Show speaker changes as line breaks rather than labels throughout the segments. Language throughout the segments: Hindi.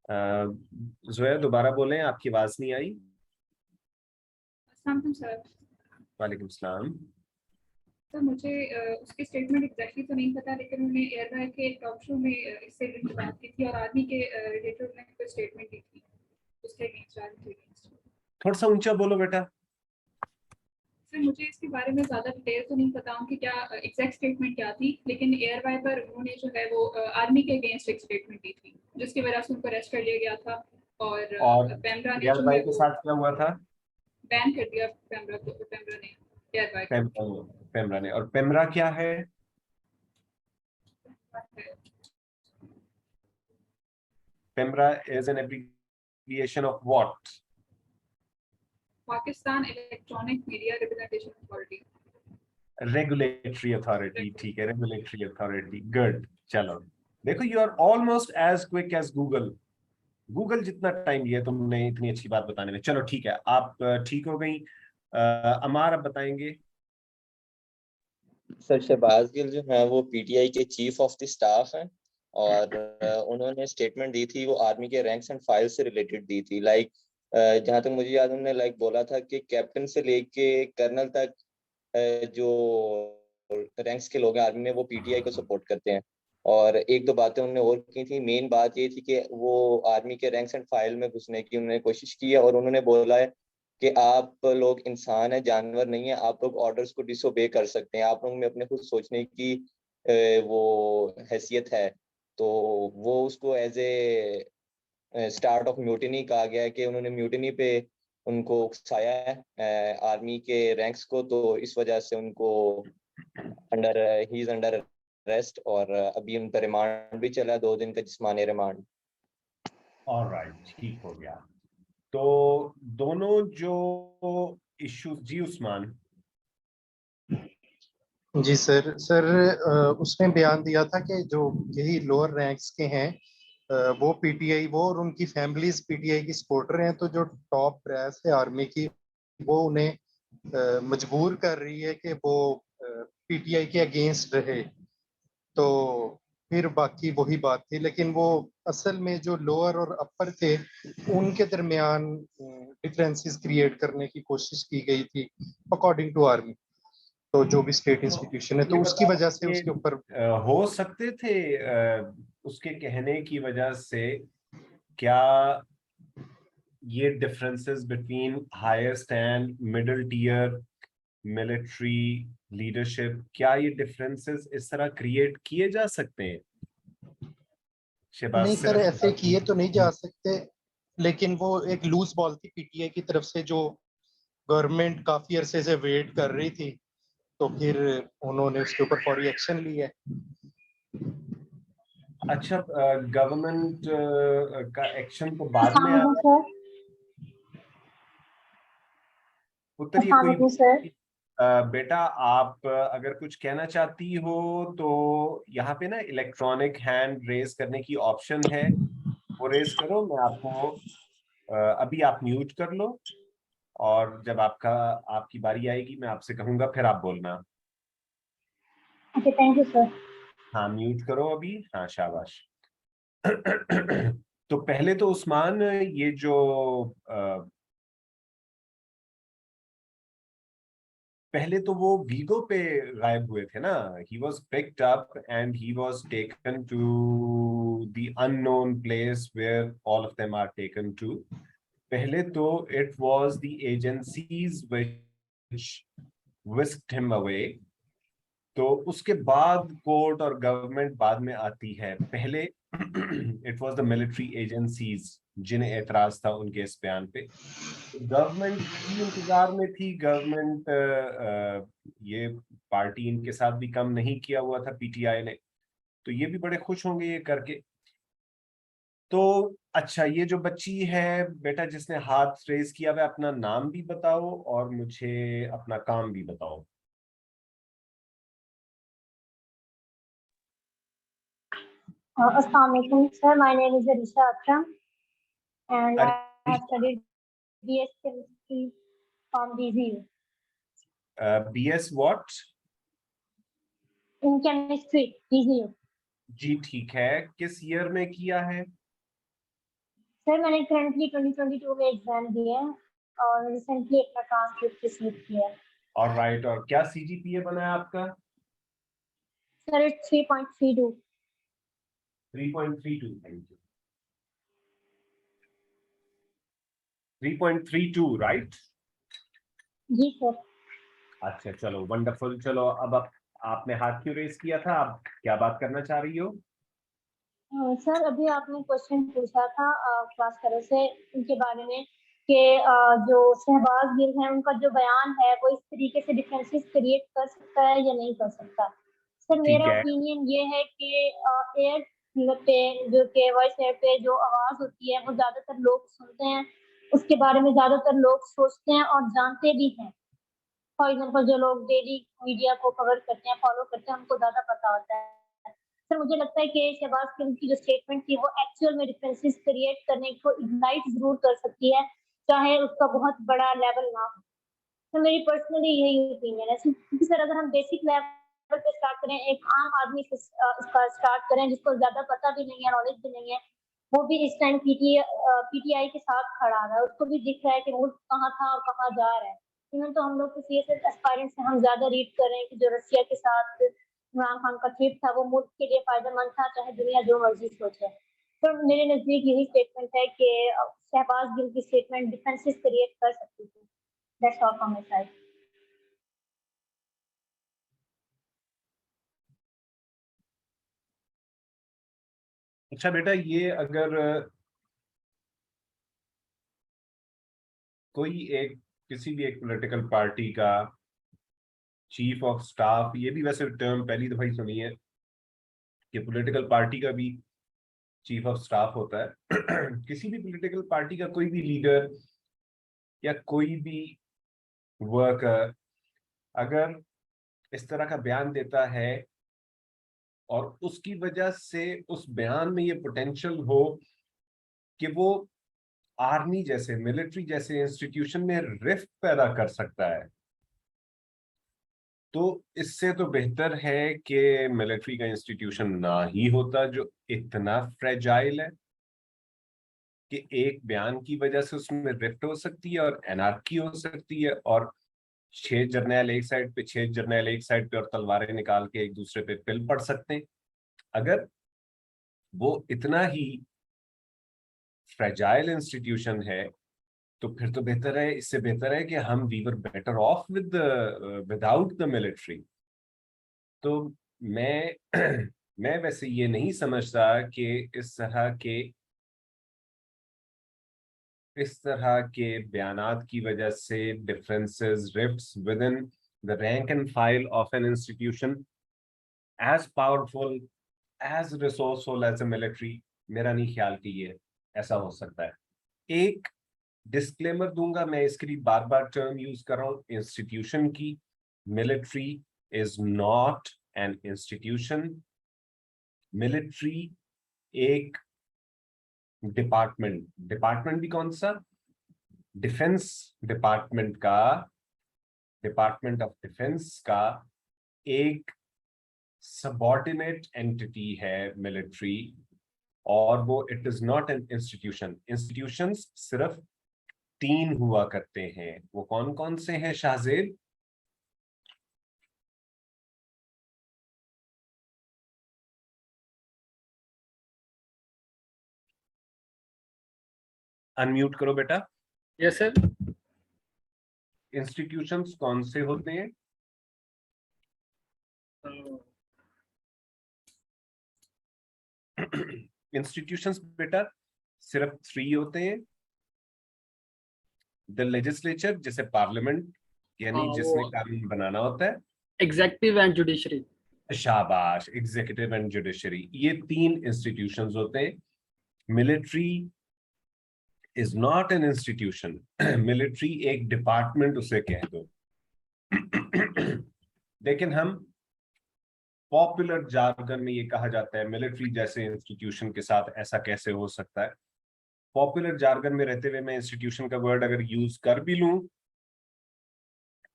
जोया दोबारा बोलें, आपकी आवाज नहीं आई।
अस्सलाम सर।
वालेकुम सलाम।
तो मुझे उसकी स्टेटमेंट एग्जैक्टली तो नहीं पता, लेकिन उन्होंने एयरबाग के एक टॉक शो में इससे रिलेटेड बात की थी और आर्मी के रिलेटेड उन्होंने कोई स्टेटमेंट दी थी उसके अगेंस्ट, आर्मी के अगेंस्ट।
थोड़ा सा ऊंचा बोलो बेटा।
सर मुझे इसके बारे में ज़्यादा डिटेल तो नहीं पता कि क्या एग्जैक्ट स्टेटमेंट क्या थी, लेकिन एयरबाग पर उन्होंने जो है वो आर्मी के अगेंस्ट एक स्टेटमेंट दी थी जिसकी वजह से उनको अरेस्ट कर लिया गया था। और
और
पेमरा ने
यार
जो
भाई
है
के
वो
साथ क्या हुआ था?
बैन कर दिया पेमरा ने एयरबाग
पेमरा पेमरा ने। और पेमरा क्या है?
को।
PEMRA is an abbreviation of what?
Pakistan electronic media representation authority.
Regulatory authority, ठीक है, रेगुलेटरी अथॉरिटी, गुड। चलो देखो, you are almost as quick as Google. Google जितना टाइम लिया तुमने इतनी अच्छी बात बताने में। चलो ठीक है, आप ठीक हो गई। अमार अब बताएंगे।
सर शहबाज गिल जो है वो पीटीआई के चीफ ऑफ द स्टाफ हैं और उन्होंने स्टेटमेंट दी थी, वो आर्मी के रैंक्स एंड फाइल से रिलेटेड दी थी। लाइक जहाँ तक मुझे याद, उन्होंने लाइक बोला था कि कैप्टन से लेके कर्नल तक जो रैंक्स के लोग हैं आर्मी में वो पीटीआई को सपोर्ट करते हैं। और एक दो बातें उन्होंने और की थी। मेन बात ये थी कि वो आर्मी के रैंक्स एंड फाइल में घुसने की उन्होंने कोशिश की है और उन्होंने बोला है कि आप लोग इंसान है, जानवर नहीं है, आप लोग ऑर्डर्स को डिसोबे कर सकते हैं, आप लोगों में अपने खुद सोचने की वो हैसियत है। तो वो उसको as a start of mutiny कहा गया है कि उन्होंने म्यूटिनी पे उनको उकसाया है आर्मी के रैंक्स को, तो इस वजह से उनको under he is under arrest और अभी उनका रिमांड भी चला है, 2 दिन का जिस्मानी रिमांड।
ऑलराइट, ठीक हो गया। तो दोनों जो इश्यूज, जी उस्मान।
जी सर उसने बयान दिया था कि जो यही लोअर रैंक्स के हैं वो पीटीआई, वो और उनकी फैमिलीज पीटीआई की सपोर्टर हैं, तो जो टॉप ब्रास है आर्मी की वो उन्हें मजबूर कर रही है कि वो पीटीआई के अगेंस्ट रहे। तो फिर बाकी वही बात थी, लेकिन वो असल में जो लोअर और अपर थे उनके दरमियान डिफरेंसेस क्रिएट करने की कोशिश की गई थी अकॉर्डिंग टू आर्मी। तो जो भी स्टेट इंस्टीट्यूशन है,
ये
तो उसकी
बताओ
वजह से
कि
उसके ऊपर
हो सकते थे उसके कहने की वजह से क्या ये differences between higher stand, middle tier military leadership, क्या ये डिफरेंसेस इस तरह क्रिएट किए जा सकते हैं? शहबाज
नहीं सर,
सिर्फ
ऐसे किए तो नहीं जा सकते, लेकिन वो एक लूज बॉल थी पीटीआई की तरफ से जो गवर्नमेंट काफी अरसे से वेट कर रही थी, तो फिर उन्होंने उसके ऊपर फौरी एक्शन लिया है।
अच्छा, गवर्नमेंट का एक्शन तो बाद में
अस्सलाम
आया।
वालेकुम सर।
उत्तर ये
अस्सलाम
कोई
वालेकुम सर।
बेटा, आप अगर कुछ कहना चाहती हो तो यहाँ पे ना इलेक्ट्रॉनिक हैंड रेज करने की ऑप्शन है, वो रेज करो। मैं आपको अभी आप म्यूट कर लो और जब आपकी बारी आएगी मैं आपसे कहूंगा, फिर आप बोलना।
Okay, thank you sir.
हाँ, म्यूट करो अभी। हाँ, शाबाश। तो पहले तो उस्मान, ये जो पहले तो वो वीगो पे गायब हुए थे ना। He was picked up and he was taken to the unknown place where all of them are taken to. पहले तो it was the agencies which whisked him away। तो उसके बाद कोर्ट और गवर्नमेंट बाद में आती है। पहले it was the military agencies जिन्हें एतराज था उनके इस बयान पे। गवर्नमेंट भी इंतजार में थी। गवर्नमेंट ये पार्टी इनके साथ भी कम नहीं किया हुआ था पीटीआई ने, तो ये भी बड़े खुश होंगे ये करके। तो अच्छा, ये जो बच्ची है बेटा जिसने हाथ रेज किया, वह अपना नाम भी बताओ और मुझे अपना काम भी बताओ।
अस्सलाम वालेकुम sir, my name is Arisha Akram and I have studied BS chemistry from DZU
BS what?
in chemistry DZU
जी ठीक है, किस ईयर में किया है?
सर मैंने करंटली 2022 में एग्जाम दिया है और रिसेंटली अपना ट्रांसक्रिप्ट रिसीव किया है।
और राइट, और क्या CGPA बना है आपका?
सर 3.32।
3.32, thank you. 3.32, राइट?
जी सर।
अच्छा चलो, वंडरफुल। चलो अब आपने हाथ क्यों रेस किया था, आप क्या बात करना चाह रही हो?
सर अभी आपने क्वेश्चन पूछा था क्लास करो से उनके बारे में कि जो शहबाज गिल है उनका जो बयान है वो इस तरीके से डिफरेंसेस क्रिएट कर सकता है या नहीं कर सकता। सर
ठीक
मेरा
है।
ओपिनियन ये है कि एयर पे जो कि वॉइस एयर पे जो आवाज होती है वो ज्यादातर लोग सुनते हैं, उसके बारे में ज्यादातर लोग सोचते हैं और जानते भी हैं। फॉर एग्जाम्पल जो लोग डेली मीडिया को कवर करते हैं, फॉलो करते हैं, उनको ज्यादा पता होता है। सर मुझे लगता है कि शहबाज गिल की जो स्टेटमेंट थी वो एक्चुअल में डिफरेंसेस क्रिएट करने को इग्नाइट जरूर कर सकती है, चाहे उसका बहुत बड़ा लेवल ना हो। तो मेरी पर्सनली यही ओपिनियन है। क्योंकि सर अगर हम बेसिक लेवल पे स्टार्ट करें, एक आम आदमी से इसका स्टार्ट करें जिसको ज्यादा पता भी नहीं है, नॉलेज भी नहीं है, वो भी इस टाइम पीटीआई के साथ खड़ा है, उसको भी दिख रहा है कि मुल्क कहाँ था और कहाँ जा रहा है। इवन तो हम लोग तो सीएसएस एस्पायरेंट्स से हम ज्यादा रीड कर रहे हैं कि जो रशिया के साथ इमरान खान का ट्रिप था वो मुल्क के लिए फायदेमंद था, चाहे दुनिया जो मर्जी सोचे। तो मेरे नजदीक यही स्टेटमेंट है कि शहबाज गिल की स्टेटमेंट डिफेंसेस क्रिएट कर सकती थी। That's all from my side.
अच्छा बेटा, ये अगर कोई एक किसी भी एक पॉलिटिकल पार्टी का चीफ ऑफ स्टाफ, ये भी वैसे टर्म पहली दफा ही सुनी है कि पॉलिटिकल पार्टी का भी चीफ ऑफ स्टाफ होता है। किसी भी पॉलिटिकल पार्टी का कोई भी लीडर या कोई भी वर्कर अगर इस तरह का बयान देता है और उसकी वजह से उस बयान में ये पोटेंशियल हो कि वो आर्मी जैसे, मिलिट्री जैसे इंस्टीट्यूशन में रिफ्ट पैदा कर सकता है, तो इससे तो बेहतर है कि मिलिट्री का इंस्टीट्यूशन ना ही होता, जो इतना फ्रेजाइल है कि एक बयान की वजह से उसमें रिफ्ट हो सकती है और एनार्की हो सकती है, और 6 जर्नैल एक साइड पे, 6 जर्नैल एक साइड पे, और तलवारें निकाल के एक दूसरे पे पिल पड़ सकते हैं। अगर वो इतना ही फ्रेजाइल इंस्टीट्यूशन है तो फिर तो बेहतर है, इससे बेहतर है कि हम we were better off without the military. तो मैं मैं वैसे ये नहीं समझता कि इस तरह के बयानात की वजह से differences, rifts within the rank and file of an institution as powerful, as resourceful as a military, मेरा नहीं ख्याल कि ये ऐसा हो सकता है। एक डिस्क्लेमर दूंगा, मैं इसके लिए बार बार टर्म यूज कर रहा हूं इंस्टीट्यूशन की। Military is not an institution. Military एक डिपार्टमेंट भी कौन सा, डिफेंस डिपार्टमेंट का, डिपार्टमेंट ऑफ डिफेंस का एक सबऑर्डिनेट एंटिटी है मिलिट्री, और वो it is not an institution. Institutions सिर्फ 3 हुआ करते हैं, वो कौन कौन से हैं शाहजेब? अनम्यूट करो बेटा।
Yes sir.
इंस्टीट्यूशंस कौन से होते हैं? इंस्टीट्यूशंस बेटा सिर्फ 3 होते हैं। द लेजिस्लेचर, जैसे पार्लियामेंट, यानी जिसने कानून बनाना होता है।
Executive and judiciary.
शाबाश, एग्जीक्यूटिव एंड जुडिशरी, ये 3 इंस्टीट्यूशंस होते हैं। Military is not an institution. Military एक डिपार्टमेंट उसे कह दो। लेकिन हम पॉपुलर जार्गन में ये कहा जाता है मिलिट्री जैसे इंस्टीट्यूशन के साथ ऐसा कैसे हो सकता है। पॉपुलर जार्गन में रहते हुए मैं इंस्टीट्यूशन का वर्ड अगर यूज कर भी लूं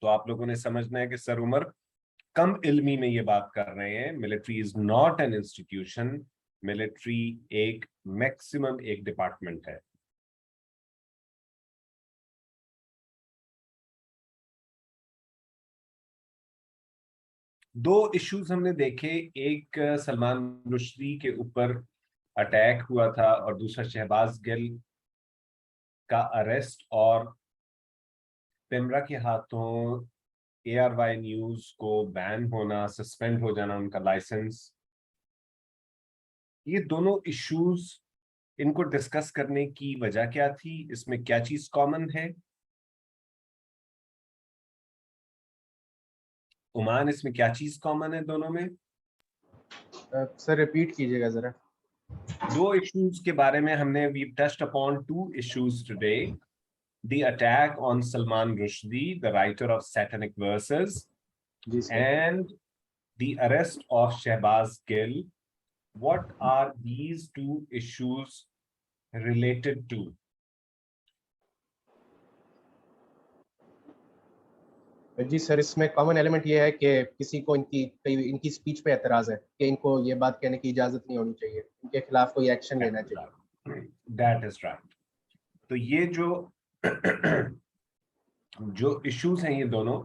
तो आप लोगों ने समझना है कि सर उमर कम इल्मी में ये बात कर रहे हैं। Military is not an institution. Military एक मैक्सिमम एक डिपार्टमेंट है। दो इश्यूज हमने देखे, एक सलमान रुश्दी के ऊपर अटैक हुआ था और दूसरा शहबाज गिल का अरेस्ट और पिमरा के हाथों ARY न्यूज को बैन होना, सस्पेंड हो जाना उनका लाइसेंस। ये दोनों इश्यूज, इनको डिस्कस करने की वजह क्या थी, इसमें क्या चीज कॉमन है? उमान, इसमें क्या चीज कॉमन है दोनों में?
सर रिपीट कीजिएगा जरा।
दो इश्यूज के बारे में हमने, we touched upon two issues today, the attack on Salman Rushdie, the writer of Satanic Verses,
जी sir.
and the arrest of Shehbaz Gill. What are these two issues related to?
जी सर, इसमें कॉमन एलिमेंट ये है कि किसी को इनकी स्पीच पे एतराज है कि इनको ये बात कहने की इजाजत नहीं होनी चाहिए, इनके खिलाफ कोई एक्शन लेना चाहिए।
That is right. तो ये जो इश्यूज हैं, ये दोनों,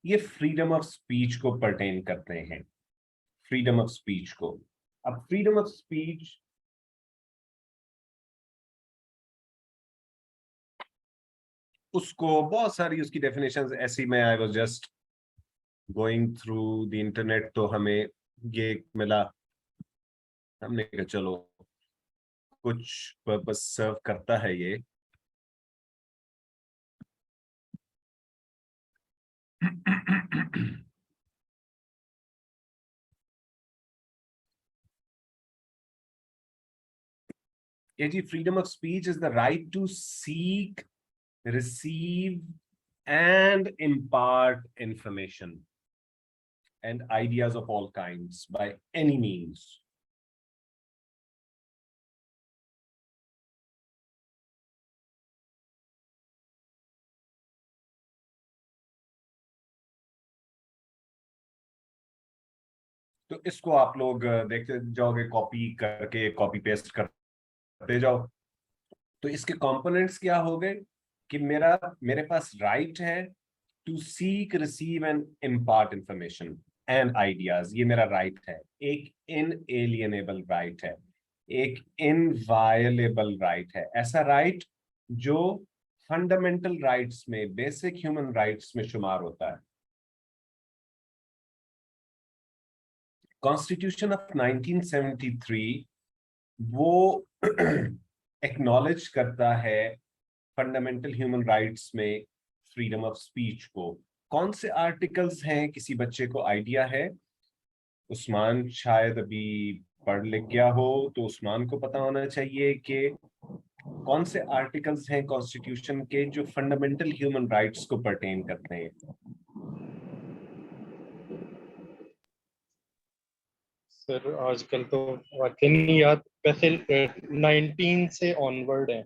ये फ्रीडम ऑफ स्पीच को पर्टेन करते हैं, फ्रीडम ऑफ स्पीच को। अब फ्रीडम ऑफ स्पीच उसको बहुत सारी उसकी डेफिनेशंस ऐसी, मैं I was just going through the internet, तो हमें ये मिला, हमने कहा चलो कुछ पर्पस सर्व करता है ये। ये जी, freedom of speech is the right to seek, receive and impart information and ideas of all kinds by any means. तो इसको आप लोग देखते जाओगे, कॉपी करके कॉपी पेस्ट करते जाओ। तो इसके कंपोनेंट्स क्या हो गए कि मेरे पास राइट है to seek, receive and impart information and ideas, ये मेरा राइट है। एक इनएलिएनेबल राइट है, एक इनवायलेबल राइट है, ऐसा राइट जो फंडामेंटल राइट्स में, बेसिक ह्यूमन राइट्स में शुमार होता है। कॉन्स्टिट्यूशन ऑफ 1973 वो एक्नॉलेज करता है फंडामेंटल ह्यूमन राइट्स में फ्रीडम ऑफ स्पीच को। कौन से आर्टिकल्स हैं, किसी बच्चे को आइडिया है? उस्मान शायद अभी पढ़ लिख गया हो, तो उस्मान को पता होना चाहिए कि कौन से आर्टिकल्स हैं कॉन्स्टिट्यूशन के जो फंडामेंटल ह्यूमन राइट्स को पर्टेन करते हैं।
सर आजकल तो वाकई नहीं याद, वैसे 19 से ऑनवर्ड है।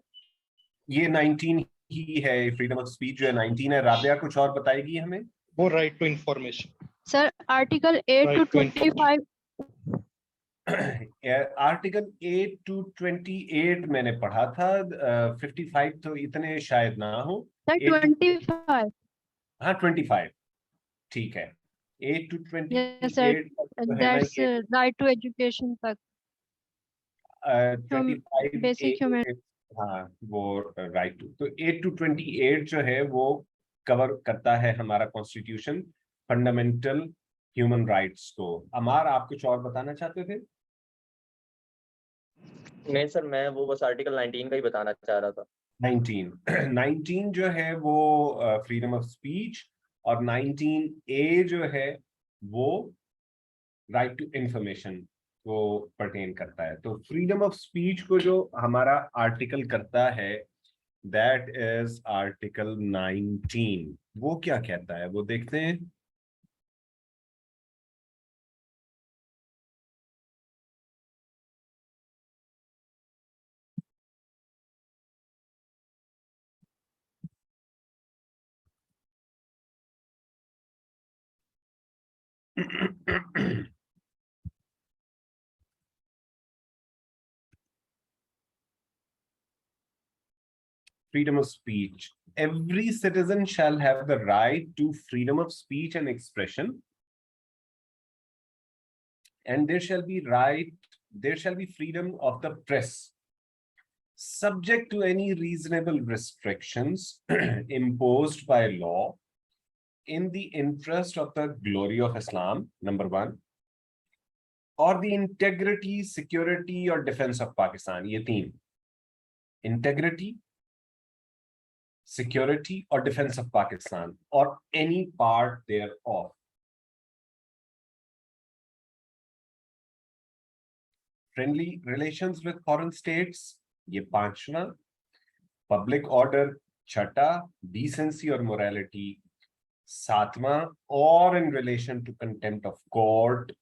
ये 19 ही है, फ्रीडम ऑफ स्पीच जो है 19 है। राबिया कुछ और बताएगी हमें?
वो right to information.
Sir article 8 to 25।
Article 8 to 28 मैंने पढ़ा था, 55 तो इतने शायद ना हो।
सर 25।
हाँ 25, ठीक है। 8 to 28
yes sir, that's right to education तक।
25
बेसिक ह्यूमन,
हाँ वो राइट टू, तो 8 to 28 जो है वो कवर करता है हमारा कॉन्स्टिट्यूशन फंडामेंटल ह्यूमन राइट्स को। अमार, आप कुछ और बताना चाहते थे?
नहीं सर, मैं वो बस आर्टिकल 19 का ही बताना चाह रहा था।
19 जो है वो फ्रीडम ऑफ स्पीच, और 19A जो है वो राइट टू इंफॉर्मेशन को पर्टेन करता है। तो फ्रीडम ऑफ स्पीच को जो हमारा आर्टिकल करता है, दैट इज आर्टिकल 19। वो क्या कहता है वो देखते हैं। Freedom of speech. Every citizen shall have the right to freedom of speech and expression and there shall be freedom of the press, subject to any reasonable restrictions imposed by law in the interest of the glory of Islam, number one, or the integrity, security or defense of Pakistan. ये तीन, integrity, security or defense of Pakistan, or any part thereof. Friendly relations with foreign states, ये पांचवा. Public order, छठा. Decency or morality, सातवां. Or in relation to contempt of court,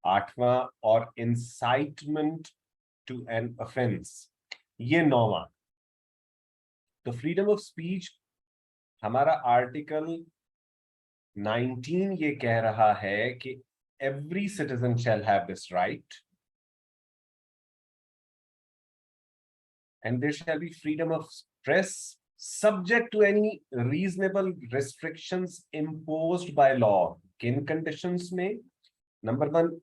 आठवां. Or incitement to an offense, ये नौवां. तो फ्रीडम ऑफ स्पीच हमारा आर्टिकल 19 ये कह रहा है कि every citizen shall have this right and there shall be freedom of press subject to any reasonable restrictions imposed by law. किन conditions में? Number one,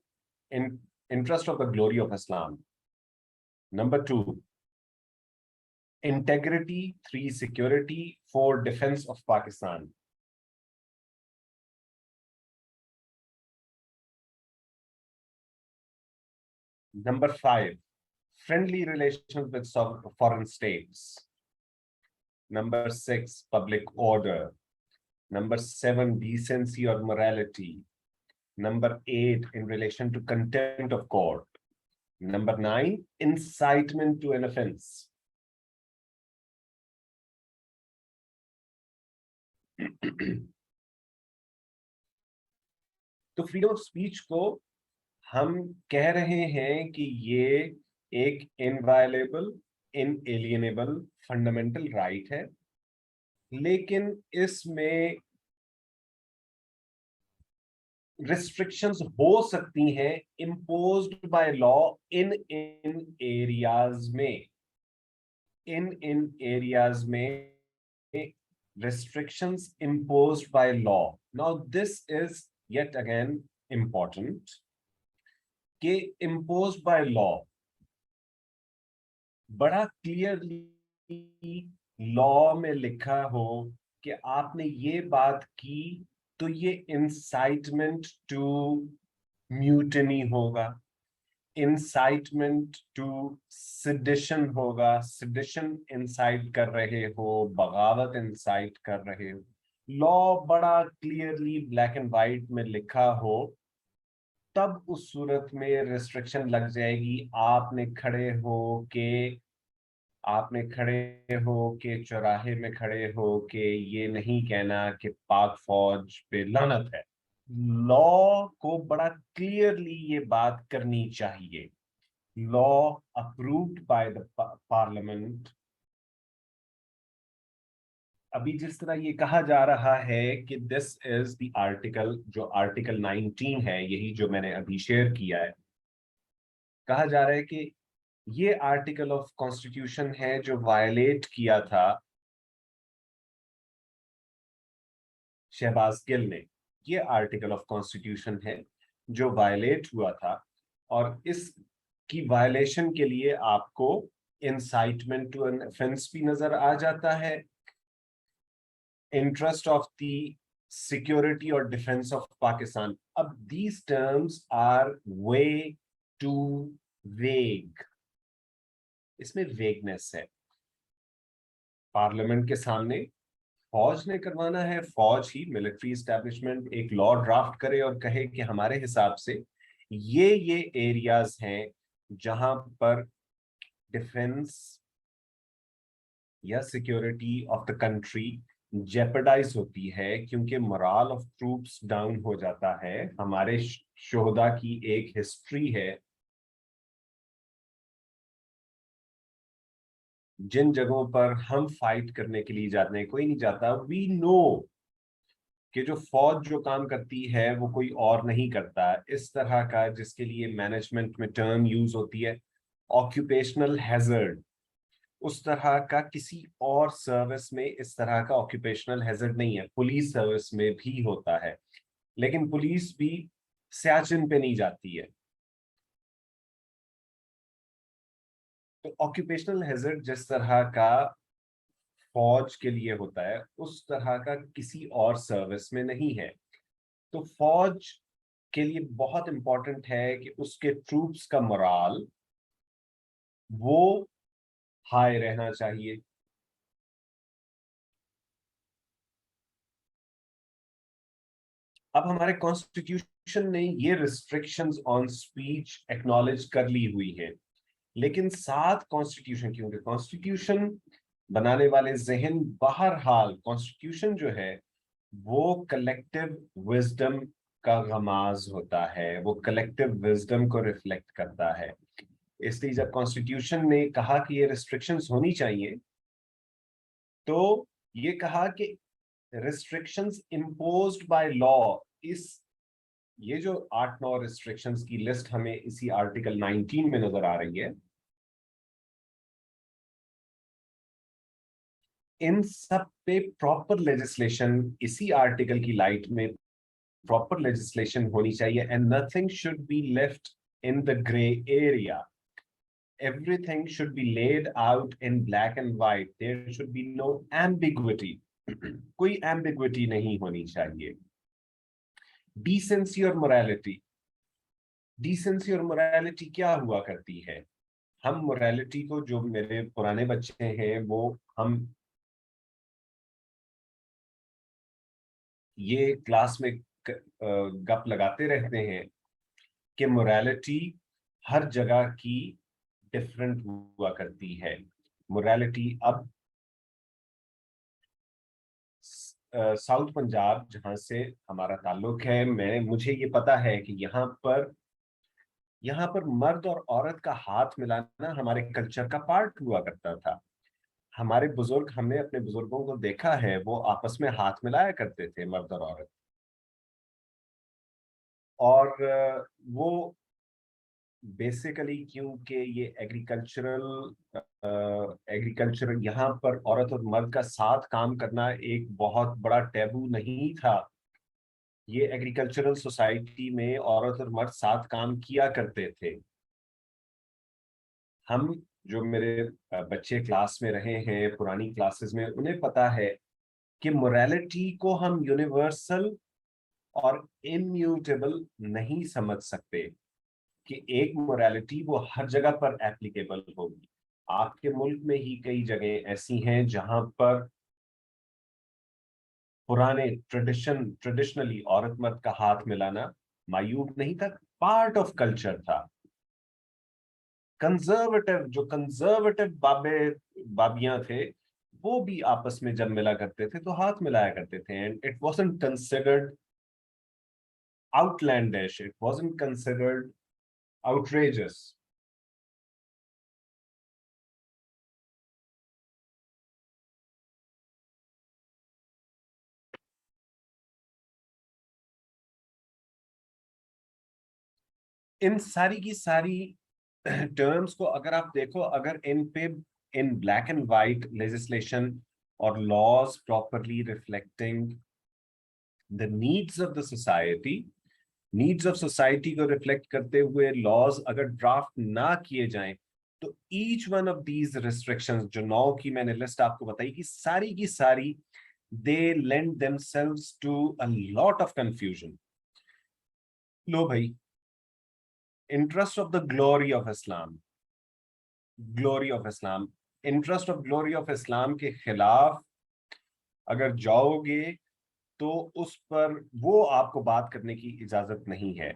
in interest of the glory of Islam. Number two, integrity. 3, security. 4, defense of Pakistan. Number 5, friendly relations with foreign states. Number 6, public order. Number 7, decency or morality. Number 8, in relation to contempt of court. Number 9, incitement to an offense. तो फ्रीडम ऑफ स्पीच को हम कह रहे हैं कि ये एक इनवायलेबल, इनएलिएनेबल फंडामेंटल राइट है, लेकिन इसमें रिस्ट्रिक्शंस हो सकती हैं imposed by law in areas में. इन एरियाज में restrictions imposed by law. Now this is yet again important कि imposed by law बड़ा क्लियरली लॉ में लिखा हो कि आपने ये बात की तो ये इंसाइटमेंट टू म्यूटनी होगा, इंसाइटमेंट टू सेडिशन होगा, सेडिशन इंसाइट कर रहे हो, बगावत इंसाइट कर रहे हो. लॉ बड़ा क्लियरली ब्लैक एंड वाइट में लिखा हो तब उस सूरत में रिस्ट्रिक्शन लग जाएगी. आपने खड़े हो के चौराहे में खड़े हो के ये नहीं कहना कि पाक फौज पे लानत है. लॉ को बड़ा क्लियरली ये बात करनी चाहिए. Law approved by the parliament. अभी जिस तरह ये कहा जा रहा है कि दिस इज द आर्टिकल, जो आर्टिकल 19 है, यही जो मैंने अभी शेयर किया है, कहा जा रहा है कि ये आर्टिकल ऑफ कॉन्स्टिट्यूशन है जो वायलेट किया था शहबाज गिल ने. ये आर्टिकल ऑफ कॉन्स्टिट्यूशन है जो वायलेट हुआ था और इसकी वायलेशन के लिए आपको इंसाइटमेंट टू एन ऑफेंस भी नजर आ जाता है, इंटरेस्ट ऑफ द सिक्योरिटी और डिफेंस ऑफ पाकिस्तान. अब these terms are way too vague. इसमें वेगनेस है. पार्लियामेंट के सामने फौज ने करवाना है, फौज ही, मिलिट्री एस्टैब्लिशमेंट एक लॉ ड्राफ्ट करे और कहे कि हमारे हिसाब से ये एरियाज हैं जहां पर डिफेंस या security of the country jeopardise होती है क्योंकि मोरल ऑफ ट्रूप्स डाउन हो जाता है. हमारे शोहदा की एक हिस्ट्री है. जिन जगहों पर हम फाइट करने के लिए जाते हैं कोई नहीं जाता. वी नो कि जो फौज जो काम करती है वो कोई और नहीं करता. इस तरह का, जिसके लिए मैनेजमेंट में टर्म यूज होती है ऑक्यूपेशनल हैजर्ड, उस तरह का किसी और सर्विस में इस तरह का ऑक्यूपेशनल हैजर्ड नहीं है. पुलिस सर्विस में भी होता है, लेकिन पुलिस भी सियाचिन पे नहीं जाती है. तो ऑक्यूपेशनल हैजर्ड जिस तरह का फौज के लिए होता है उस तरह का किसी और सर्विस में नहीं है। तो फौज के लिए बहुत इंपॉर्टेंट है कि उसके ट्रूप्स का मोराल वो हाई रहना चाहिए। अब हमारे कॉन्स्टिट्यूशन ने ये रिस्ट्रिक्शंस ऑन स्पीच एक्नॉलेज कर ली हुई है, लेकिन साथ कॉन्स्टिट्यूशन, क्योंकि कॉन्स्टिट्यूशन बनाने वाले जहन बहरहाल कॉन्स्टिट्यूशन जो है वो कलेक्टिव विजडम का गमाज होता है, वो कलेक्टिव विजडम को रिफ्लेक्ट करता है। इसलिए जब कॉन्स्टिट्यूशन ने कहा कि ये रिस्ट्रिक्शंस होनी चाहिए, तो ये कहा कि रिस्ट्रिक्शंस इम्पोज्ड बाय लॉ, ये जो 8-9 रिस्ट्रिक्शंस की लिस्ट हमें इसी आर्टिकल 19 में नजर आ रही है, इन सब पे प्रॉपर लेजिस्लेशन, इसी आर्टिकल की लाइट में प्रॉपर लेजिस्लेशन होनी चाहिए। And nothing should be left in the grey area, everything should be laid out in black and white, there should be no ambiguity, कोई ambiguity नहीं होनी चाहिए। decency और morality, decency और morality क्या हुआ करती है? हम morality को, जो मेरे पुराने बच्चे हैं वो हम ये क्लास में गप लगाते रहते हैं कि मोरालिटी हर जगह की डिफरेंट हुआ करती है। मोरालिटी अब साउथ पंजाब जहां से हमारा ताल्लुक है, मुझे ये पता है कि यहाँ पर मर्द और औरत का हाथ मिलाना हमारे कल्चर का पार्ट हुआ करता था। हमारे बुजुर्ग, हमने अपने बुजुर्गों को देखा है, वो आपस में हाथ मिलाया करते थे, मर्द और औरत। और वो बेसिकली क्योंकि ये एग्रीकल्चरल यहाँ पर औरत और मर्द का साथ काम करना एक बहुत बड़ा टैबू नहीं था। ये एग्रीकल्चरल सोसाइटी में औरत और मर्द साथ काम किया करते थे। हम, जो मेरे बच्चे क्लास में रहे हैं पुरानी क्लासेस में, उन्हें पता है कि मोरालिटी को हम यूनिवर्सल और इम्यूटेबल नहीं समझ सकते, कि एक मोरालिटी वो हर जगह पर एप्लीकेबल होगी। आपके मुल्क में ही कई जगह ऐसी हैं जहां पर पुराने ट्रेडिशनली औरत मर्द का हाथ मिलाना मायूब नहीं था, पार्ट ऑफ कल्चर था। कंजर्वेटिव बाबियां थे, वो भी आपस में जब मिला करते थे तो हाथ मिलाया करते थे, and it wasn't considered outlandish, it wasn't considered outrageous. इन सारी की सारी टर्म्स को अगर आप देखो, अगर in black and white legislation और laws properly reflecting the needs of the society, needs of society को रिफ्लेक्ट करते हुए लॉज अगर ड्राफ्ट ना किए जाएं, तो each one of these restrictions, जो 9 की मैंने लिस्ट आपको बताई, की सारी they lend themselves to a lot of confusion. लो भाई, interest of the glory of Islam, interest of glory of Islam के खिलाफ अगर जाओगे तो उस पर वो आपको बात करने की इजाजत नहीं है।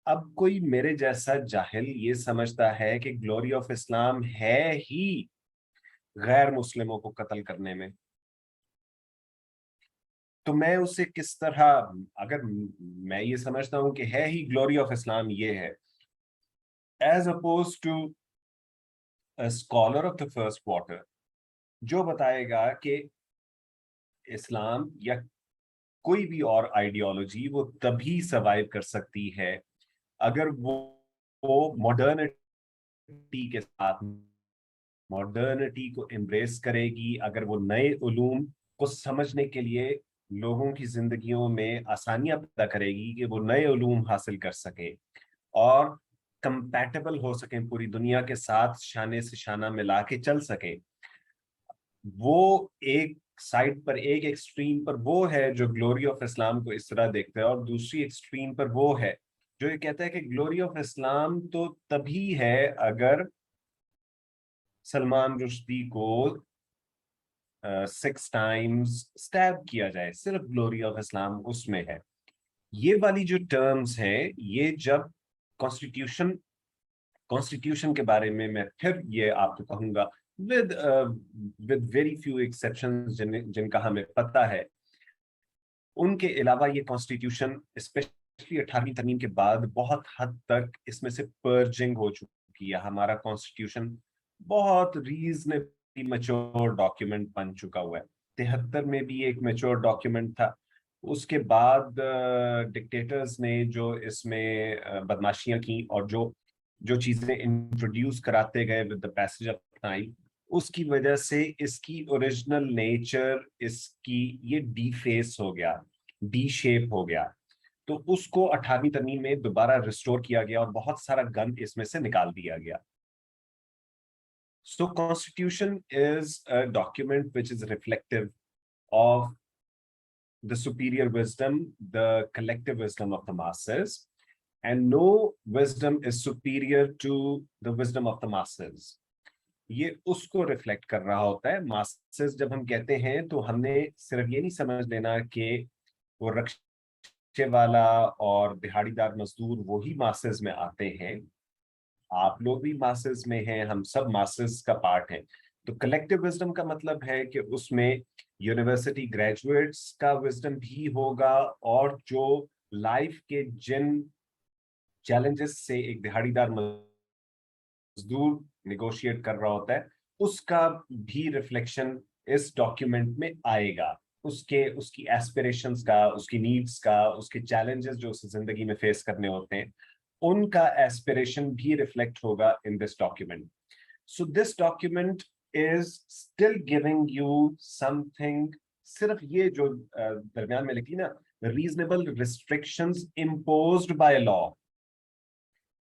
अब कोई मेरे जैसा जाहिल ये समझता है कि ग्लोरी ऑफ इस्लाम है ही गैर मुस्लिमों को कत्ल करने में, तो मैं उसे किस तरह, अगर मैं ये समझता हूं कि है ही ग्लोरी ऑफ इस्लाम ये है, as opposed to a scholar of the first quarter जो बताएगा कि इस्लाम या कोई भी और आइडियोलॉजी वो तभी सर्वाइव कर सकती है अगर वो मॉडर्निटी के साथ, मॉडर्निटी को एम्ब्रेस करेगी, अगर वो नए उलूम को समझने के लिए लोगों की जिंदगियों में आसानियां पैदा करेगी कि वो नए उलूम हासिल कर सके। और कंपैटिबल हो सकें, पूरी दुनिया के साथ शाने से शाना मिला के चल सकें, वो एक साइड पर, एक एक्सट्रीम पर वो है जो ग्लोरी ऑफ इस्लाम को इस तरह देखता है, और दूसरी एक्सट्रीम पर वो है जो ये कहता है कि ग्लोरी ऑफ इस्लाम तो तभी है अगर सलमान रुश्दी को 6 टाइम्स स्टैब किया जाए, सिर्फ ग्लोरी ऑफ इस्लाम उसमें है। ये वाली जो टर्म्स हैं, ये जब कॉन्स्टिट्यूशन के बारे में मैं फिर ये आपको कहूंगा विद वेरी फ्यू एक्सेप्शंस जिनका हमें पता है, उनके अलावा ये कॉन्स्टिट्यूशन स्पेशली 18वीं तरमीम के बाद बहुत हद तक इसमें से पर्जिंग हो चुकी है। हमारा कॉन्स्टिट्यूशन बहुत रीजनेबली मैच्योर डॉक्यूमेंट बन चुका हुआ है। 73 में भी एक मैच्योर डॉक्यूमेंट था, उसके बाद डिक्टेटर्स ने जो इसमें बदमाशियां की और जो जो चीजें इंट्रोड्यूस कराते गए with the passage of time, उसकी वजह से इसकी ओरिजिनल नेचर, इसकी ये डीफेस हो गया, डी शेप हो गया। तो उसको 18वीं तरमीम में दोबारा रिस्टोर किया गया और बहुत सारा गंद इसमें से निकाल दिया गया। So Constitution is a document which is reflective of the superior wisdom, the collective wisdom of the masses, and no wisdom is superior to the wisdom of the masses. ये उसको रिफ्लेक्ट कर रहा होता है। मासेस जब हम कहते हैं तो हमने सिर्फ ये नहीं समझ लेना कि वो रिक्शे वाला और दिहाड़ीदार मजदूर वो ही मासेस में आते हैं। आप लोग भी मासेस में हैं, हम सब मासेस का पार्ट हैं। तो कलेक्टिव विजडम का मतलब है कि उसमें यूनिवर्सिटी ग्रेजुएट्स का विजडम भी होगा, और जो लाइफ के जिन चैलेंजेस से एक दिहाड़ीदार मजदूर निगोशिएट कर रहा होता है, उसका भी रिफ्लेक्शन इस डॉक्यूमेंट में आएगा। उसकी एस्पिरेशंस का, उसकी नीड्स का, उसके चैलेंजेस जो उसे जिंदगी में फेस करने होते हैं, उनका एस्पिरेशन भी रिफ्लेक्ट होगा in this document. So this document is still giving you something. सिर्फ ये जो दरमियान में लिखी ना, reasonable restrictions imposed by law,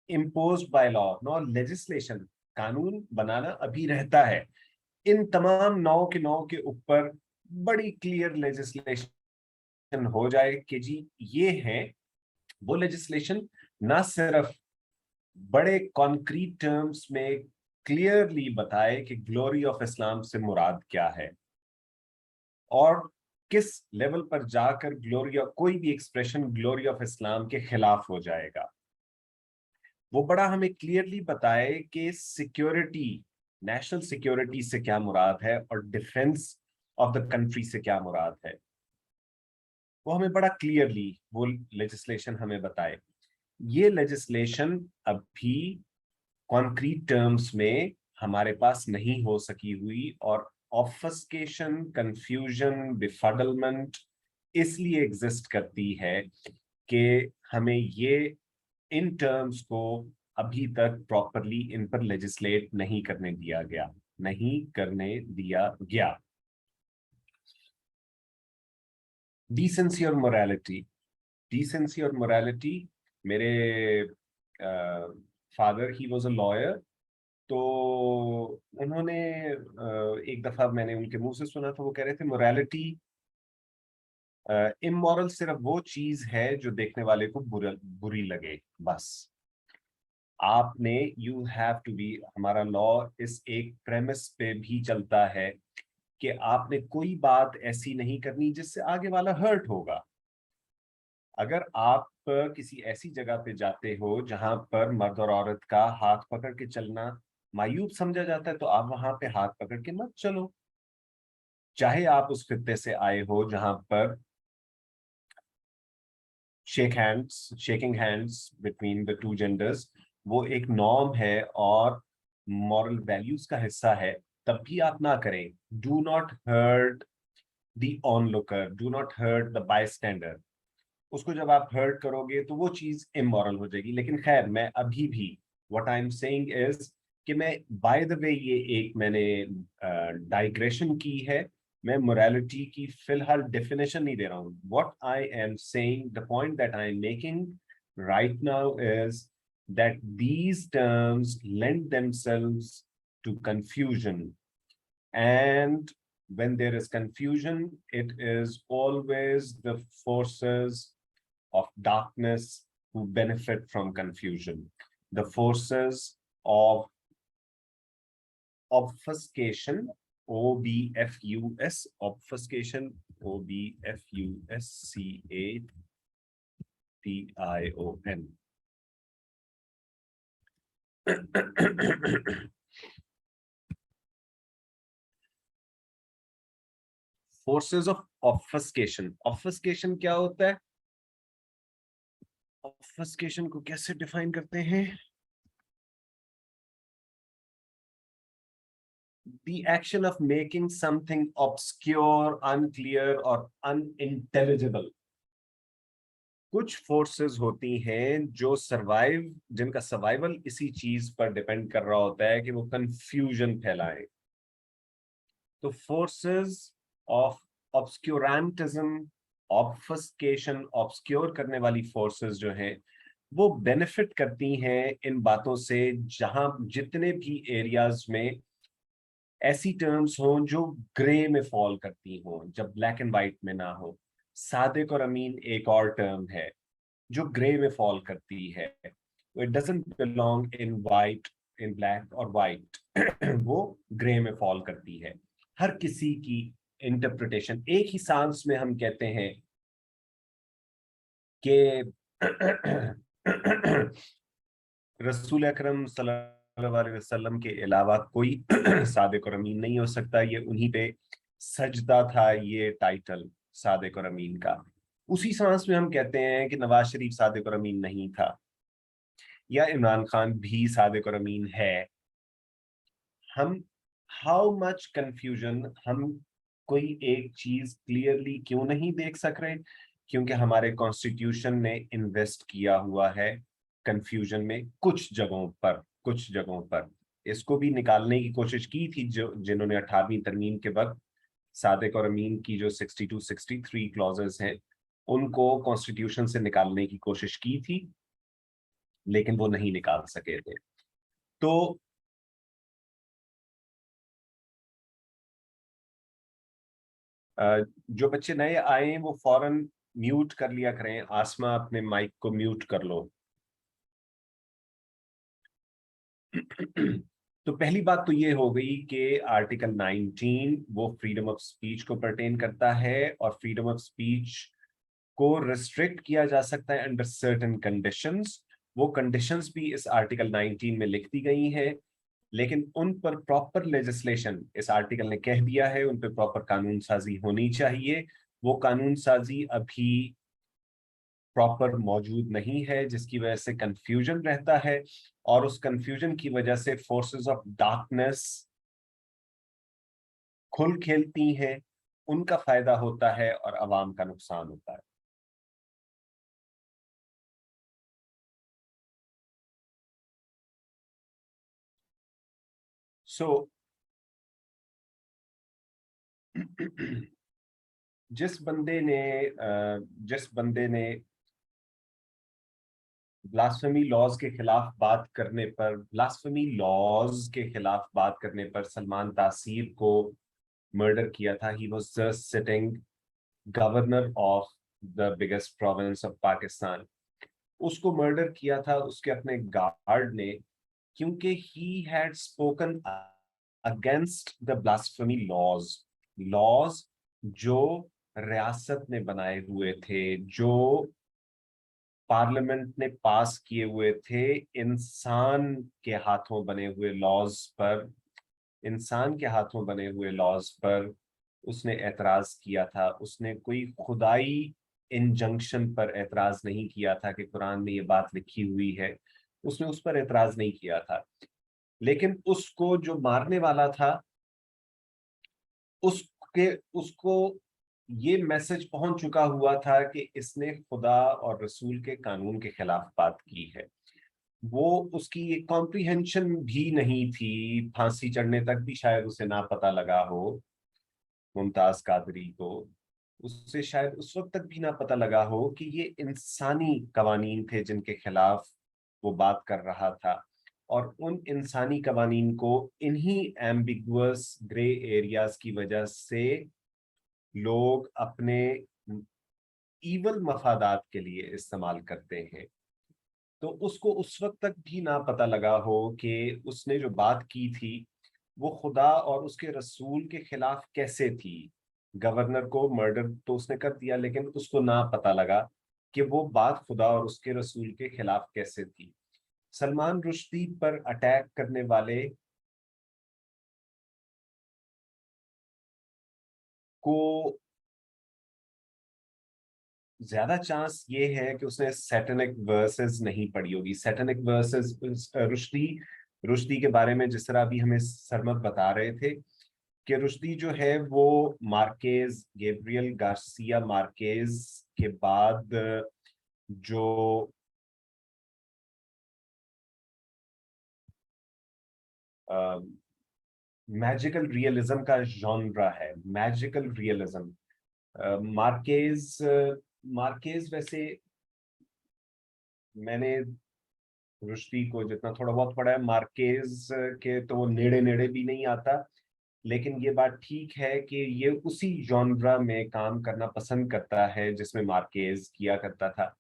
imposed by law, no legislation, कानून बनाना अभी रहता है। इन तमाम 9 के ऊपर बड़ी क्लियर लेजिस्लेशन हो जाए कि जी ये है वो लेजिस्लेशन, ना सिर्फ बड़े कॉन्क्रीट टर्म्स में क्लियरली बताए कि ग्लोरी ऑफ इस्लाम से मुराद क्या है और किस लेवल पर जाकर ग्लोरी ऑफ, कोई भी एक्सप्रेशन ग्लोरी ऑफ इस्लाम के खिलाफ हो जाएगा। वो बड़ा हमें क्लियरली बताए कि सिक्योरिटी, नेशनल सिक्योरिटी से क्या मुराद है और डिफेंस ऑफ द कंट्री से क्या मुराद है। वो हमें बड़ा क्लियरली वो लेजिस्लेशन हमें बताए। ये लेजिस्लेशन अभी कॉन्क्रीट टर्म्स में हमारे पास नहीं हो सकी हुई, और ऑब्फस्केशन, कंफ्यूजन, बेफडलमेंट इसलिए एग्जिस्ट करती है कि हमें ये इन टर्म्स को अभी तक प्रॉपरली इन पर लेजिस्लेट नहीं करने दिया गया। डिसेंसी और मोरालिटी, मेरे father he was a lawyer, तो उन्होंने एक दफा मैंने उनके मुंह से सुना था, वो कह रहे थे मोरालिटी, इमोरल सिर्फ वो चीज है जो देखने वाले को बुरी लगे, बस। आपने यू हैव टू बी, हमारा लॉ इस एक प्रेमिस पे भी चलता है कि आपने कोई बात ऐसी नहीं करनी जिससे आगे वाला हर्ट होगा। अगर आप किसी ऐसी जगह पे जाते हो जहां पर मर्द और औरत का हाथ पकड़ के चलना मायूब समझा जाता है, तो आप वहां पे हाथ पकड़ के मत चलो। चाहे आप उस खित्ते से आए हो जहां पर shaking hands between the two genders वो एक नॉर्म है और मॉरल वैल्यूज का हिस्सा है, तब भी आप ना करें। Do not hurt the onlooker, do not hurt the bystander. उसको जब आप हर्ट करोगे तो वो चीज इमोरल हो जाएगी। लेकिन खैर, मैं अभी भी what I am saying is कि मैं बाय द वे ये एक मैंने डाइग्रेशन की है, मैं मोरालिटी की फिलहाल डेफिनेशन नहीं दे रहा हूँ। What I am saying, the point that I am making right now is that these terms lend themselves to confusion, and when there is confusion, it is always the forces of darkness who benefit from confusion. The forces of obfuscation, OBFUS, obfuscation, OBFUSCATION. Forces of obfuscation. Obfuscation क्या होता है? Obfuscation को कैसे डिफाइन करते हैं? The action of making something obscure, unclear or unintelligible. कुछ फोर्सेस होती हैं जो जिनका सर्वाइवल इसी चीज पर डिपेंड कर रहा होता है कि वो कंफ्यूजन फैलाएं। तो फोर्सेस ऑफ ऑब्सक्यूरेंटिज्म, ऑब्फस्केशन, ऑब्सक्योर करने वाली फोर्सेस जो हैं वो बेनिफिट करती हैं इन बातों से, जहां जितने भी एरियाज में ऐसी टर्म्स हों जो ग्रे में फॉल करती हों, जब ब्लैक एंड व्हाइट में ना हो। सादिक और अमीन एक और टर्म है जो ग्रे में फॉल करती है। It doesn't belong in white, in black और व्हाइट, वो ग्रे में फॉल करती है। हर किसी की इंटरप्रिटेशन, एक ही सांस में हम कहते हैं कि रसूल अकरम सल्लल्लाहु अलैहि वसल्लम के अलावा कोई सादिक और अमीन नहीं हो सकता। ये उन्हीं पे सजदा था, ये टाइटल सादिक और अमीन का। उसी सांस में हम कहते हैं कि नवाज शरीफ सादिक और अमीन नहीं था, या इमरान खान भी सादिक और अमीन है। हम हाउ मच कंफ्यूजन, हम कोई एक चीज क्लियरली क्यों नहीं देख सक रहे? क्योंकि हमारे कॉन्स्टिट्यूशन ने इन्वेस्ट किया हुआ है कंफ्यूजन में कुछ जगहों पर। इसको भी निकालने की कोशिश की थी जिन्होंने 18वीं तरमीम के वक्त सादिक और अमीन की जो 62-63 क्लॉजेस हैं उनको कॉन्स्टिट्यूशन से निकालने की कोशिश की थी, लेकिन वो नहीं निकाल सके थे। तो जो बच्चे नए आए हैं वो फौरन म्यूट कर लिया करें। आसमा, अपने माइक को म्यूट कर लो। तो पहली बात तो ये हो गई कि आर्टिकल 19 वो फ्रीडम ऑफ स्पीच को पर्टेन करता है, और फ्रीडम ऑफ स्पीच को रिस्ट्रिक्ट किया जा सकता है अंडर सर्टेन कंडीशंस। वो कंडीशंस भी इस आर्टिकल 19 में लिख दी गई हैं, लेकिन उन पर प्रॉपर लेजिस्लेशन इस आर्टिकल ने कह दिया है, उन पर प्रॉपर कानून साजी होनी चाहिए। वो कानून साजी अभी प्रॉपर मौजूद नहीं है, जिसकी वजह से कंफ्यूजन रहता है, और उस कंफ्यूजन की वजह से फोर्सेस ऑफ डार्कनेस खुल खेलती हैं, उनका फायदा होता है और अवाम का नुकसान होता है। सो जिस बंदे ने ब्लास्फेमी लॉज के खिलाफ बात करने पर सलमान तासीर को मर्डर किया था, he was just sitting governor of the biggest province of Pakistan. उसको मर्डर किया था उसके अपने गार्ड ने, क्योंकि he had spoken against the blasphemy laws जो रियासत ने बनाए हुए थे, जो पार्लियामेंट ने पास किए हुए थे। इंसान के हाथों बने हुए लॉज पर उसने एतराज किया था। उसने कोई खुदाई इंजंक्शन पर एतराज नहीं किया था कि कुरान में ये बात लिखी हुई है, उसने उस पर एतराज नहीं किया था। लेकिन उसको जो मारने वाला था उसको ये मैसेज पहुंच चुका हुआ था कि इसने खुदा और रसूल के कानून के खिलाफ बात की है। वो उसकी एक कॉम्प्रिहेंशन भी नहीं थी, फांसी चढ़ने तक भी शायद उसे ना पता लगा हो। मुमताज कादरी को उससे शायद उस वक्त तक भी ना पता लगा हो कि ये इंसानी कवानीन थे जिनके खिलाफ वो बात कर रहा था, और उन इंसानी कवानीन को इन्हीं एम्बिगुअस ग्रे एरियाज की वजह से लोग अपने ईवल मफादात के लिए इस्तेमाल करते हैं। तो उसको उस वक्त तक भी ना पता लगा हो कि उसने जो बात की थी वो खुदा और उसके रसूल के खिलाफ कैसे थी। गवर्नर को मर्डर तो उसने कर दिया, लेकिन उसको ना पता लगा कि वो बात खुदा और उसके रसूल के खिलाफ कैसे थी। सलमान रुश्दी पर अटैक करने वाले को ज्यादा चांस ये है कि उसने सैटेनिक वर्सेस नहीं पढ़ी होगी। सैटेनिक वर्सेस रुश्दी रुश्दी के बारे में जिस तरह अभी हमें सरमद बता रहे थे कि रुश्दी जो है वो मार्केज, गैब्रियल गार्सिया मार्केज के बाद जो मैजिकल रियलिज्म का जॉनरा है, मैजिकल रियलिज्म। मार्केज मार्केज वैसे मैंने रुश्दी को जितना थोड़ा बहुत पढ़ा है, मार्केज के तो वो नेड़े नेड़े भी नहीं आता, लेकिन ये बात ठीक है कि ये उसी जॉनरा में काम करना पसंद करता है जिसमें मार्केज किया करता था,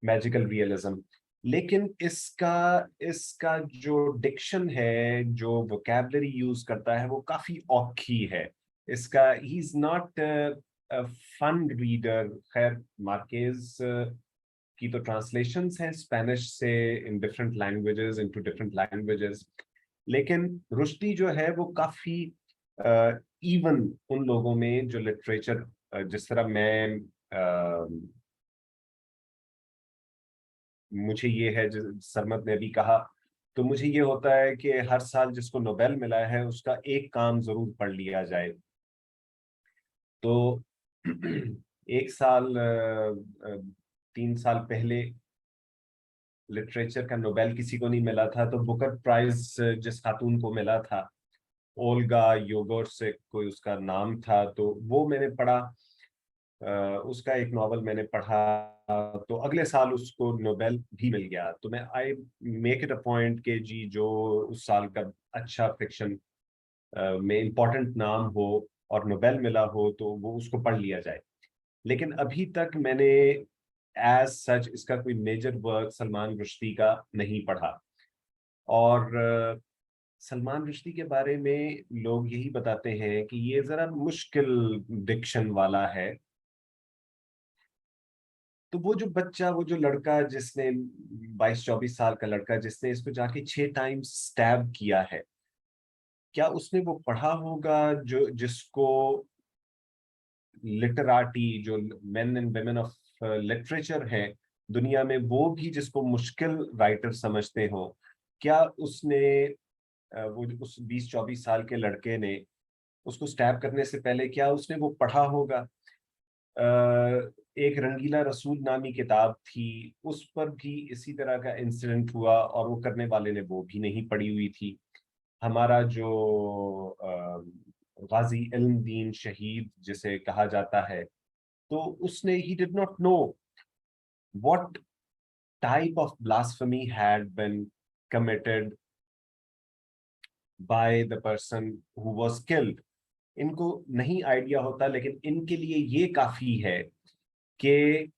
मैजिकल रियलिज्म। लेकिन इसका इसका जो डिक्शन है, जो वोकैबलरी यूज करता है, वो काफी औखी है। इसका he is not fun reader. खैर, मार्केज की तो ट्रांसलेशंस हैं स्पेनिश से in different languages, into different languages, लेकिन रुश्दी जो है वो काफी इवन उन लोगों में जो लिटरेचर, जिस तरह मैं मुझे ये है, सरमद ने भी कहा, तो मुझे ये होता है कि हर साल जिसको नोबेल मिला है उसका एक काम जरूर पढ़ लिया जाए। तो एक साल 3 साल पहले लिटरेचर का नोबेल किसी को नहीं मिला था, तो बुकर प्राइज जिस खातून को मिला था, ओल्गा योगोर्सिक कोई उसका नाम था, तो वो मैंने पढ़ा। उसका एक नॉवल मैंने पढ़ा, तो अगले साल उसको नोबेल भी मिल गया। तो मैं I make it a point कि जी जो उस साल का अच्छा फिक्शन में इम्पोर्टेंट नाम हो और नोबेल मिला हो तो वो उसको पढ़ लिया जाए। लेकिन अभी तक मैंने एज सच इसका कोई मेजर वर्क सलमान रुश्दी का नहीं पढ़ा। और सलमान रुश्दी के बारे में लोग यही बताते हैं कि ये जरा मुश्किल डिक्शन वाला है। तो वो जो बच्चा, वो जो लड़का जिसने 22-24 साल का लड़का जिसने इसको जाके 6 टाइम्स स्टैब किया है, क्या उसने वो पढ़ा होगा जो जिसको लिटराटी, जो main and women of literature है दुनिया में, वो भी जिसको मुश्किल राइटर समझते हो, क्या उसने वो उस 20-24 साल के लड़के ने उसको स्टैब करने से पहले क्या उसने वो पढ़ा होगा? एक रंगीला रसूल नामी किताब थी, उस पर भी इसी तरह का इंसिडेंट हुआ और वो करने वाले ने वो भी नहीं पढ़ी हुई थी। हमारा जो गाजी इल्मदीन शहीद जिसे कहा जाता है, तो उसने he did not know what type of blasphemy had been committed by the person who was killed. इनको नहीं आइडिया होता, लेकिन इनके लिए ये काफी है कि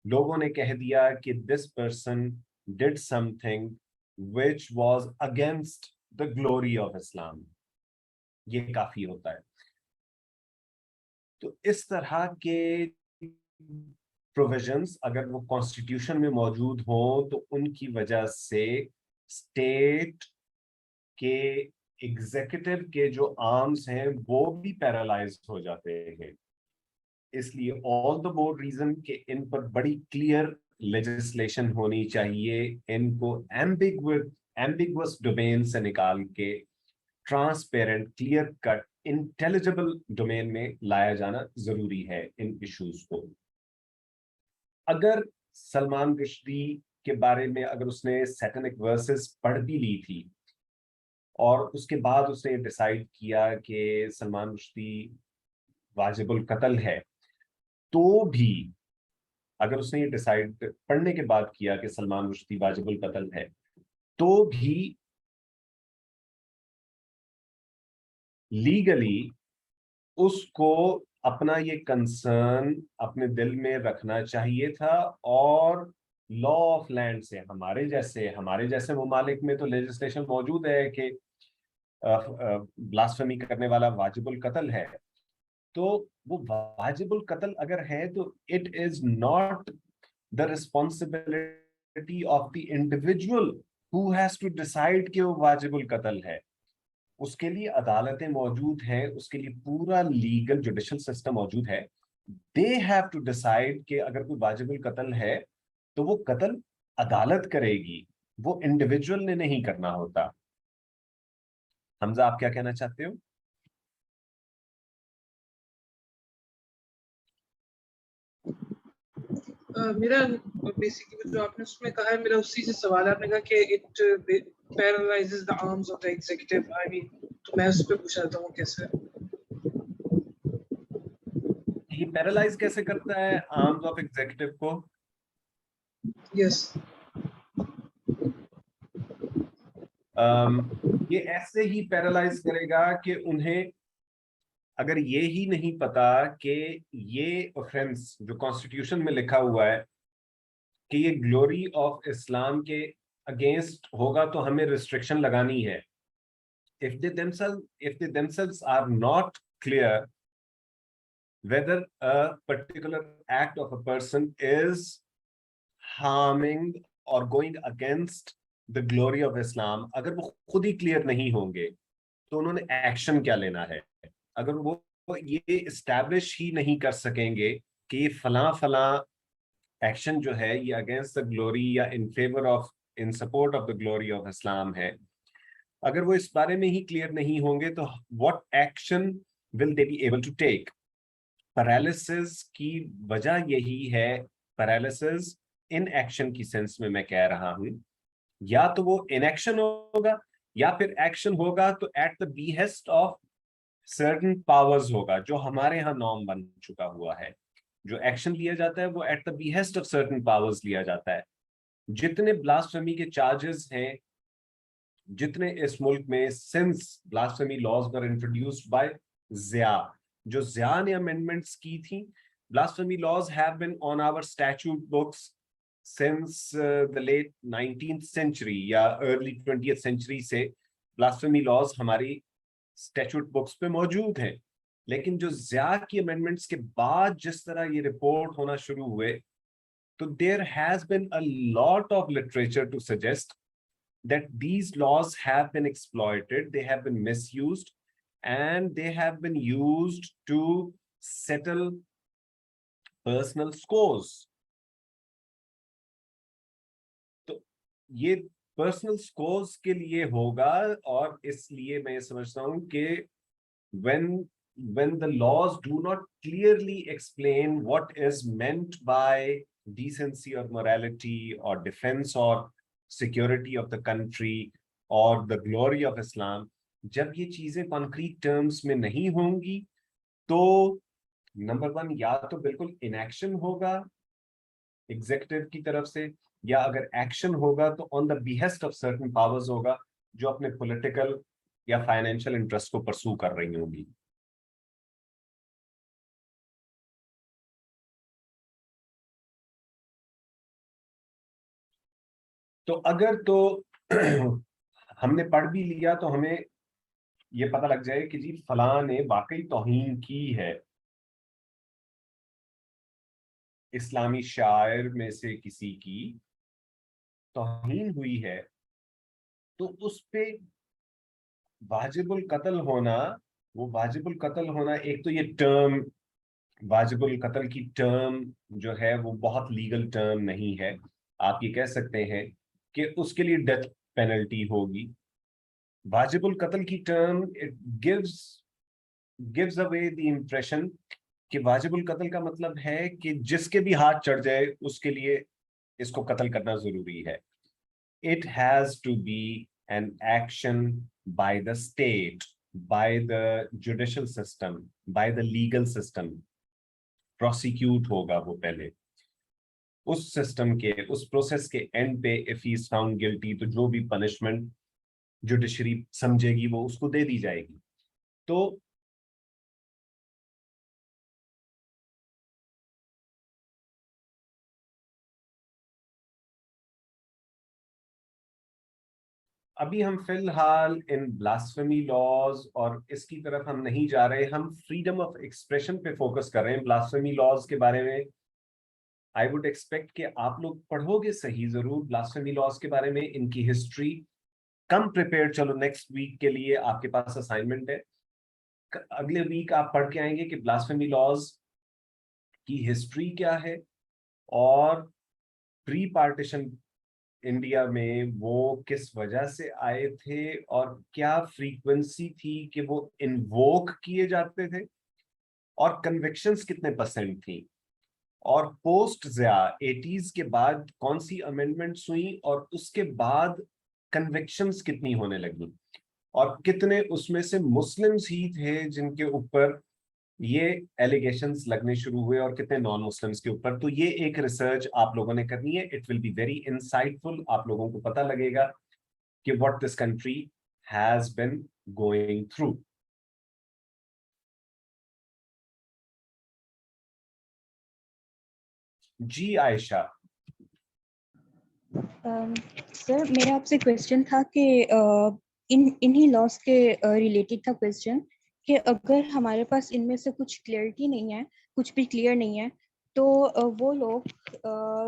लोगों ने कह दिया कि this person did something which was against the glory of Islam. ये काफी होता है। तो इस तरह के प्रोविजंस अगर वो कॉन्स्टिट्यूशन में मौजूद हो तो उनकी वजह से स्टेट के एग्जीक्यूटिव के जो आर्म्स हैं वो भी पैरालाइज हो जाते हैं। इसलिए ऑल द मोर रीजन कि इन पर बड़ी क्लियर लेजिस्लेशन होनी चाहिए। इनको एम्बिगुअस डोमेन से निकाल के transparent, clear cut, intelligible domain में लाया जाना जरूरी है इन इश्यूज को। अगर सलमान रुश्दी के बारे में अगर उसने सैटेनिक वर्सेस पढ़ भी ली थी और उसके बाद उसने डिसाइड किया कि सलमान रुश्दी वाजिबुल कत्ल है, तो भी अगर उसने ये डिसाइड पढ़ने के बाद किया कि सलमान रुश्दी वाजिबुल कत्ल है, तो भी लीगली उसको अपना ये कंसर्न अपने दिल में रखना चाहिए था। और लॉ ऑफ लैंड से हमारे जैसे ममालिक में तो लेजिस्लेशन मौजूद है कि ब्लास्फेमी करने वाला वाजिबुल कत्ल है। तो वो वाजिबुल कत्ल अगर है तो it is not the responsibility of the individual who has to decide कि वो वाजिबुल कत्ल है। उसके लिए अदालतें मौजूद हैं, उसके लिए पूरा लीगल जुडिशल सिस्टम मौजूद है। दे हैव टू डिसाइड कि अगर कोई वाजिबुल कत्ल है तो वो कत्ल अदालत करेगी, वो इंडिविजुअल ने नहीं करना होता। हमजा, आप क्या कहना चाहते हो?
मेरा बेसिकली जो आपने उसमें कहा है, मेरा उसी से सवाल है। आपने कहा कि it paralyses the arms of the executive. I mean, तो मैं उस पे पूछ रहा था वो कैसे
ये पैरालाइज कैसे करता है आर्म्स ऑफ एग्जीक्यूटिव को?
यस
ये ऐसे ही पैरालाइज करेगा कि उन्हें अगर ये ही नहीं पता कि ये ऑफेंस जो कॉन्स्टिट्यूशन में लिखा हुआ है कि ये ग्लोरी ऑफ इस्लाम के अगेंस्ट होगा तो हमें रिस्ट्रिक्शन लगानी है। if they themselves are not clear whether a particular act of a person is harming or going against the glory of Islam, अगर वो खुद ही क्लियर नहीं होंगे तो उन्होंने एक्शन क्या लेना है। अगर वो ये इस्टेब्लिश ही नहीं कर सकेंगे कि ये फला फला एक्शन जो है ये अगेंस्ट द ग्लोरी या इन favour of, in support of the glory of इस्लाम है, अगर वो इस बारे में ही क्लियर नहीं होंगे तो what action will they be able to take. Paralysis की वजह यही है, पैरालिसिस इन एक्शन की सेंस में मैं कह रहा हूं, या तो वो इनएक्शन होगा या फिर एक्शन होगा तो at the behest of certain powers होगा, जो हमारे यहाँ नॉर्म बन चुका हुआ है। जो एक्शन लिया जाता है वो at the behest of certain powers लिया जाता है। जितने ब्लास्फेमी के चार्जेस हैं, जितने इस मुल्क में since blasphemy laws were introduced by Zia, जो ज़िया ने अमेंडमेंट्स की थी, blasphemy laws have been on our statute books since the late 19th century या अर्ली 20th century से ब्लास्फेमी लॉज हमारी स्टैट्यूट बुक्स पे मौजूद हैं। लेकिन जो ज़िया की अमेंडमेंट्स के बाद जिस तरह ये रिपोर्ट होना शुरू हुए, तो there has been a lot of literature to suggest that these laws have been exploited, they have been misused, and they have been used to settle personal scores. तो ये पर्सनल स्कोर्स के लिए होगा, और इसलिए मैं समझता हूं कि when the laws do not clearly explain what is meant by decency or morality or defense or security of the country or the glory of Islam, जब ये चीजें कॉन्क्रीट टर्म्स में नहीं होंगी तो नंबर वन, या तो बिल्कुल इनएक्शन होगा एग्जीक्यूटिव की तरफ से, या अगर एक्शन होगा तो on the behest of certain powers होगा जो अपने पॉलिटिकल या फाइनेंशियल इंटरेस्ट को परसू कर रही होंगी। तो अगर तो हमने पढ़ भी लिया तो हमें ये पता लग जाए कि जी फलां ने वाकई तौहीन की है, इस्लामी शायर में से किसी की तौहीन हुई है, तो उस पे वाजिबुल कत्ल होना, वो वाजिबुल कत्ल होना, एक तो ये टर्म वाजिबुल कत्ल की टर्म जो है वो बहुत लीगल टर्म नहीं है। आप ये कह सकते हैं कि उसके लिए डेथ पेनल्टी होगी। वाजिबुल कत्ल की term it gives away the impression कि वाजिबुल कत्ल का मतलब है कि जिसके भी हाथ चढ़ जाए उसके लिए इसको कत्ल करना जरूरी है। It has to be an action by the state, by the judicial system, by the legal system. Prosecute होगा वो पहले, उस सिस्टम के, उस प्रोसेस के एंड पे if he is found guilty, तो जो भी पनिशमेंट जुडिशरी समझेगी वो उसको दे दी जाएगी। तो अभी हम फिलहाल इन ब्लास्फेमी लॉज और इसकी तरफ हम नहीं जा रहे, हम फ्रीडम ऑफ एक्सप्रेशन पे फोकस कर रहे हैं। ब्लास्फेमी लॉज के बारे में आई वुड एक्सपेक्ट कि आप लोग पढ़ोगे सही जरूर ब्लास्फेमी लॉज के बारे में, इनकी हिस्ट्री। कम प्रिपेयर्ड, चलो नेक्स्ट वीक के लिए आपके पास असाइनमेंट है, अगले वीक आप पढ़ के आएंगे कि ब्लास्फेमी लॉज की हिस्ट्री क्या है और प्री पार्टीशन इंडिया में वो किस वजह से आए थे और क्या फ्रीक्वेंसी थी कि वो इन्वोक किए जाते थे और कन्विक्शंस कितने परसेंट थी, और पोस्ट ज़िया 80s के बाद कौन सी अमेंडमेंट्स हुई और उसके बाद कन्विक्शंस कितनी होने लगी, और कितने उसमें से मुस्लिम्स ही थे जिनके ऊपर ये एलिगेशंस लगने शुरू हुए और कितने नॉन मुस्लिम्स के ऊपर। तो ये एक रिसर्च आप लोगों ने करनी है। It will be very insightful, आप लोगों को पता लगेगा कि what this country has been going through. जी आयशा।
सर मेरा आपसे क्वेश्चन था कि इन्हीं लॉस के रिलेटेड था क्वेश्चन, कि अगर हमारे पास इनमें से कुछ क्लियरिटी नहीं है, कुछ भी क्लियर नहीं है, तो वो लोग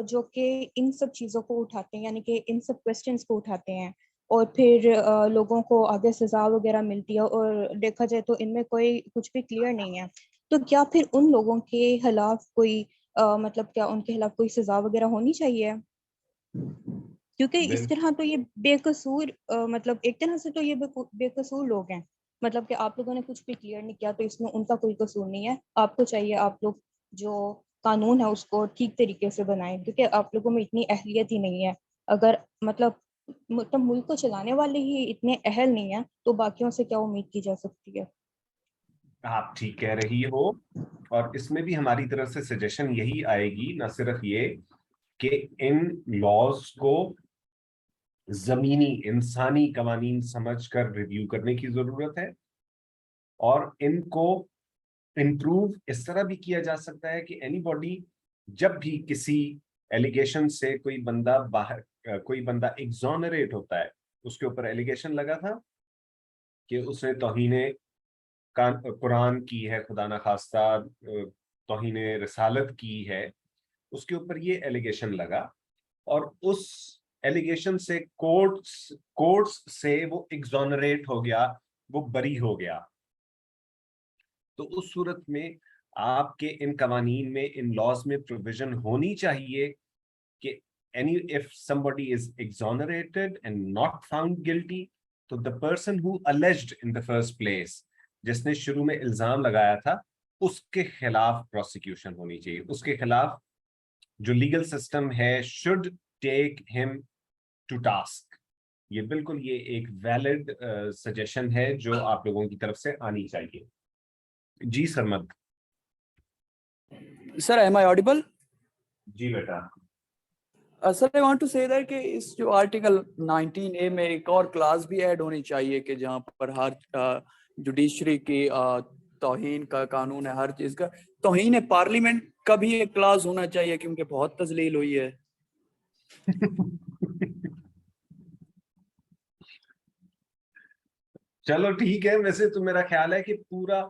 जो कि इन सब चीज़ों को उठाते हैं, यानी कि इन सब क्वेश्चंस को उठाते हैं और फिर लोगों को आगे सजा वगैरह मिलती है और देखा जाए तो इनमें कोई कुछ भी क्लियर नहीं है, तो क्या फिर उन लोगों के खिलाफ कोई मतलब क्या उनके खिलाफ कोई सजा वगैरह होनी चाहिए? क्योंकि इस तरह तो ये बेकसूर मतलब एक तरह से तो ये बेकसूर लोग हैं, मतलब कि आप लोगों ने कुछ भी क्लियर नहीं किया तो इसमें उनका कोई कसूर नहीं है। आपको चाहिए आप लोग जो कानून है उसको ठीक तरीके से बनाएं, क्योंकि आप लोगों में इतनी अहलियत ही नहीं है। अगर मतलब मुल्क को चलाने वाले ही इतने अहल नहीं है तो बाकियों से क्या उम्मीद की जा सकती है?
आप ठीक कह रही हो, और इसमें भी हमारी तरफ से सजेशन यही आएगी, ना सिर्फ ये कि इन लॉज को जमीनी इंसानी कवानीन समझकर रिव्यू करने की जरूरत है, और इनको इम्प्रूव इस तरह भी किया जा सकता है कि एनीबॉडी जब भी किसी एलिगेशन से कोई बंदा एग्जोनरेट होता है, उसके ऊपर एलिगेशन लगा था कि उसने तौहीने कुरान की है, खुदा ना खास्ता तौहीने रिसालत की है, उसके ऊपर ये एलिगेशन लगा और उस एलिगेशन से कोर्ट्स से वो एग्जोनरेट हो गया, वो बरी हो गया। तो उस सूरत में आपके इन कवानीन में, इन लॉज में प्रोविजन होनी चाहिए कि if somebody is exonerated and not found guilty, तो the person who alleged in the first place, जिसने शुरू में इल्जाम लगाया था, उसके खिलाफ प्रोसिक्यूशन होनी चाहिए, उसके खिलाफ जो लीगल सिस्टम है should take him to task। ये बिल्कुल ये एक वैलिड सजेशन है जो आप लोगों की तरफ से आनी चाहिए। जी Sarmad.
Sir am I audible?
जी बेटा।
Sir I want to say that कि इस जो आर्टिकल 19A में एक और क्लास भी ऐड होनी चाहिए कि जहां पर हर जुडिशरी की तौहीन का कानून है, हर चीज का तौहीन पार्लियामेंट का भी एक क्लास होना चाहिए, क्योंकि बहुत तजलील हुई है।
चलो ठीक है, वैसे तो मेरा ख्याल है कि पूरा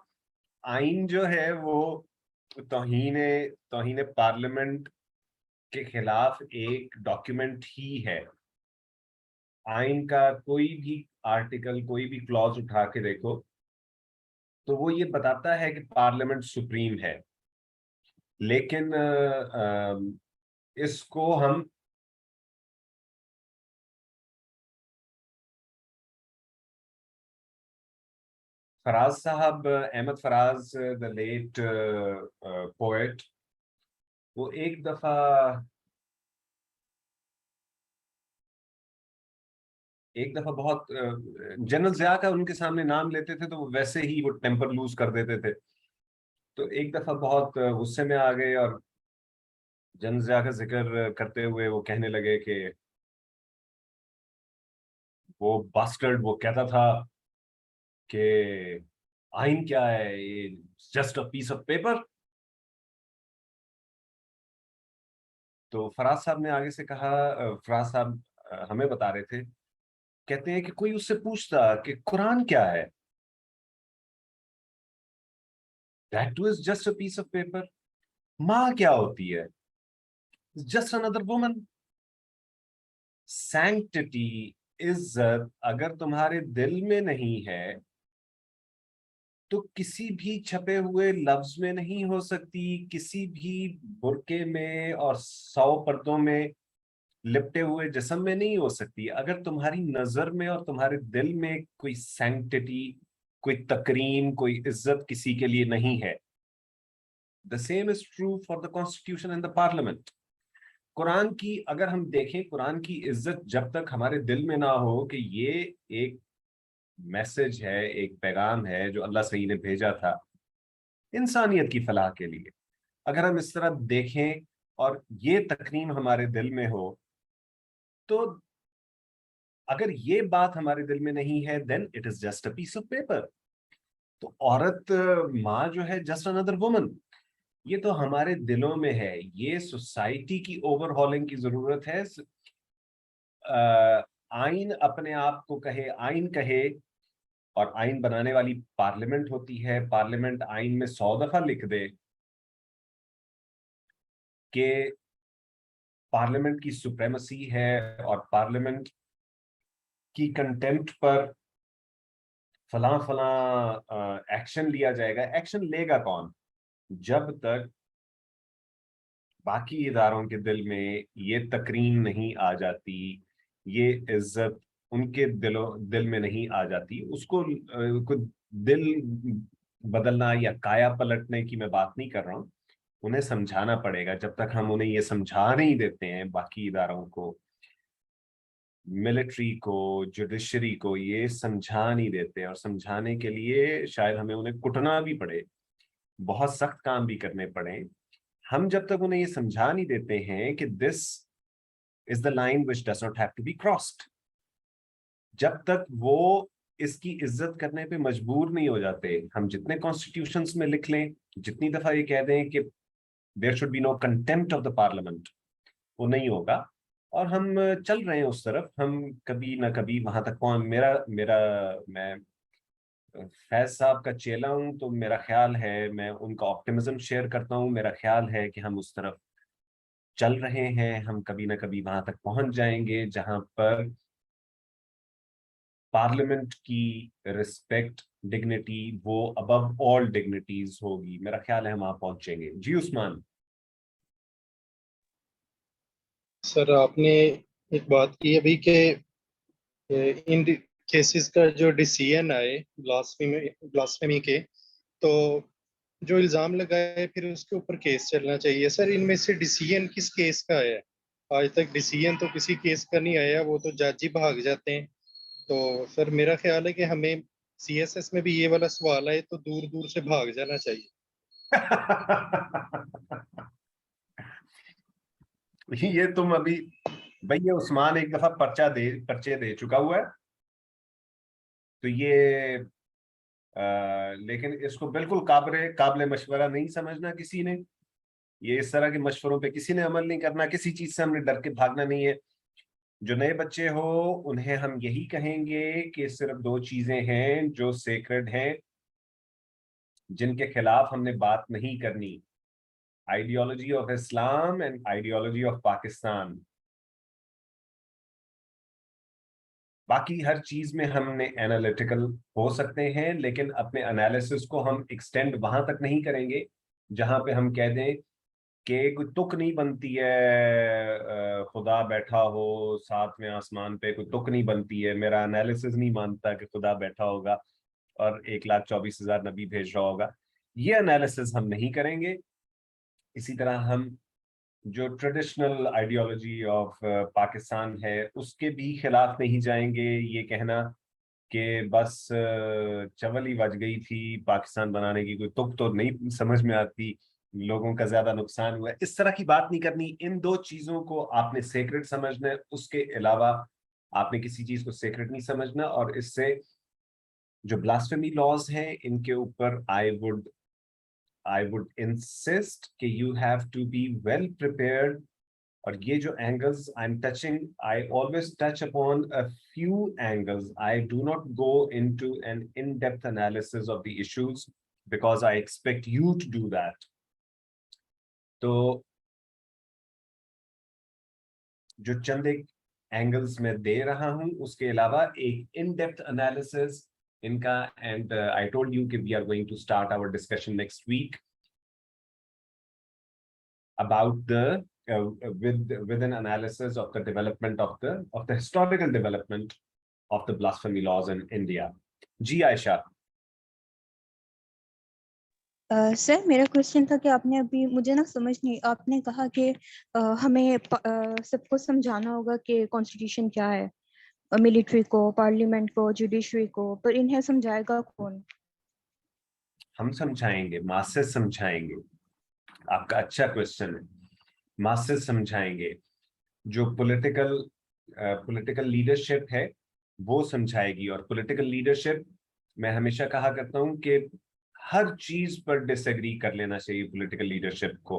आइन जो है वो तौहीन पार्लियामेंट के खिलाफ एक डॉक्यूमेंट ही है। आइन का कोई भी आर्टिकल, कोई भी क्लॉज उठा के देखो तो वो ये बताता है कि पार्लियामेंट सुप्रीम है, लेकिन इसको हम फराज साहब, Ahmad Faraz, the late poet, वो एक दफा बहुत जनरल ज़िया का उनके सामने नाम लेते थे तो वो वैसे ही वो टेम्पर लूज कर देते थे। तो एक दफा बहुत गुस्से में आ गए और जन्जिया का जिक्र करते हुए वो कहने लगे कि वो बास्टर्ड वो कहता था कि आइन क्या है, ये just a piece of paper. तो फराज साहब ने आगे से कहा, फराज साहब हमें बता रहे थे, कहते हैं कि कोई उससे पूछता कि कुरान क्या है, that too is just a piece of paper. माँ क्या होती है, जस्ट अनदर वुमन। सैंक्टिटी, इज्जत अगर तुम्हारे दिल में नहीं है तो किसी भी छपे हुए लफ्ज में नहीं हो सकती, किसी भी बुरके में और 100 पर्दों में लिपटे हुए जिस्म में नहीं हो सकती। अगर तुम्हारी नजर में और तुम्हारे दिल में कोई सैंक्टिटी, कोई तकरीम, कोई इज्जत किसी के लिए नहीं है, the same is true for the constitution and the parliament. Quran की अगर हम देखें, कुरान की इज्जत जब तक हमारे दिल में ना हो कि ये एक मैसेज है, एक पैगाम है जो अल्लाह सही ने भेजा था इंसानियत की फलाह के लिए, अगर हम इस तरह देखें और ये तकरीम हमारे दिल में हो, तो अगर ये बात हमारे दिल में नहीं है then it is just a piece of paper. तो औरत, माँ जो है, जस्ट अनदर वुमन, ये तो हमारे दिलों में है। ये सोसाइटी की ओवरहॉलिंग की जरूरत है। आइन अपने आप को कहे, आइन कहे, और आइन बनाने वाली पार्लियामेंट होती है। पार्लियामेंट आइन में 100 दफा लिख दे कि पार्लियामेंट की सुप्रेमेसी है और पार्लियामेंट की कंटेम्प्ट पर फला फला एक्शन लिया जाएगा। एक्शन लेगा कौन? जब तक बाकी इदारों के दिल में ये तकरीम नहीं आ जाती, ये इज्जत उनके दिल में नहीं आ जाती, उसको दिल बदलना या काया पलटने की मैं बात नहीं कर रहा हूँ। उन्हें समझाना पड़ेगा। जब तक हम उन्हें ये समझा नहीं देते हैं, बाकी इदारों को, मिलिट्री को, जुडिशरी को ये समझा नहीं देते, और समझाने के लिए शायद हमें उन्हें कुटना भी पड़े, बहुत सख्त काम भी करने पड़े। हम जब तक उन्हें ये समझा नहीं देते हैं कि this is the line which does not have to be crossed, जब तक वो इसकी इज्जत करने पे मजबूर नहीं हो जाते, हम जितने कॉन्स्टिट्यूशंस में लिख लें, जितनी दफा ये कह दें कि there should be no contempt of the parliament, वो नहीं होगा। और हम चल रहे हैं उस तरफ, हम कभी ना कभी वहां तक पहुंच। मेरा मेरा मैं फैज साहब का चेला हूं, तो मेरा ख्याल है, मैं उनका ऑप्टिमिज्म शेयर करता हूं। मेरा ख्याल है कि हम उस तरफ चल रहे हैं, हम कभी ना कभी वहां तक पहुंच जाएंगे जहां पर पार्लियामेंट की रिस्पेक्ट, डिग्निटी, वो अबव ऑल डिग्निटीज होगी। मेरा ख्याल है हम वहां पहुंचेंगे। जी उस्मान।
सर आपने एक बात की अभी कि इन केसेस का जो डिसीजन आए ब्लास्फेमी के, तो जो इल्जाम लगाए फिर उसके ऊपर केस चलना चाहिए। सर इनमें से डिसीजन किस केस का आया? आज तक डिसीजन तो किसी केस का नहीं आया, वो तो जज ही भाग जाते हैं। तो सर मेरा ख्याल है कि हमें सीएसएस में भी ये वाला सवाल आए तो दूर दूर से भाग जाना चाहिए।
ये तुम अभी, भैया उस्मान एक दफा पर्चे दे चुका हुआ है, तो ये लेकिन इसको बिल्कुल काबिले मशवरा नहीं समझना किसी ने। ये इस तरह के मशवरों पे किसी ने अमल नहीं करना, किसी चीज से हमने डर के भागना नहीं है। जो नए बच्चे हो उन्हें हम यही कहेंगे कि सिर्फ 2 चीजें हैं जो सेक्रेड हैं, जिनके खिलाफ हमने बात नहीं करनी, ideology of Islam and ideology of Pakistan. बाकी हर चीज में हमने एनालिटिकल हो सकते हैं, लेकिन अपने एनालिसिस को हम एक्सटेंड वहां तक नहीं करेंगे जहां पे हम कह दें कि कोई तुक नहीं बनती है, खुदा बैठा हो 7वें आसमान पे, कोई तुक नहीं बनती है, मेरा एनालिसिस नहीं मानता कि खुदा बैठा होगा और 1,24,000 नबी भेज रहा होगा। ये एनालिसिस हम नहीं करेंगे। इसी तरह हम जो ट्रेडिशनल आइडियोलॉजी ऑफ पाकिस्तान है उसके भी खिलाफ नहीं जाएंगे। ये कहना कि बस चवल ही बज गई थी, पाकिस्तान बनाने की कोई तुक तो नहीं समझ में आती, लोगों का ज्यादा नुकसान हुआ है, इस तरह की बात नहीं करनी। इन दो चीजों को आपने सेक्रेट समझना है, उसके अलावा आपने किसी चीज को सेक्रेट नहीं समझना। और इससे जो ब्लास्फेमी लॉज हैं इनके ऊपर I would insist कि you have to be well prepared। और ये जो angles I'm touching, I always touch upon a few angles. I do not go into an in-depth analysis of the issues because I expect you to do that. तो जो चंद एक angles मैं दे रहा हूं, उसके अलावा एक in-depth analysis इनका, and I told you कि we are going to start our discussion next week about the with an analysis of the development of the historical development of the blasphemy laws in India. जी आयशा।
सर मेरा क्वेश्चन था कि आपने अभी मुझे ना समझ नहीं, आपने कहा कि हमें सबको समझाना होगा कि कॉन्स्टिट्यूशन क्या है, मिलिट्री को, पार्लियामेंट को, जुडिशरी को, पर इन्हें समझाएगा कौन?
हम समझाएंगे, मासेस समझाएंगे। आपका अच्छा क्वेश्चन है। मासेस समझाएंगे, जो पॉलिटिकल लीडरशिप है वो समझाएगी। और पॉलिटिकल लीडरशिप, मैं हमेशा कहा करता हूं कि हर चीज पर डिसएग्री कर लेना चाहिए पॉलिटिकल लीडरशिप को।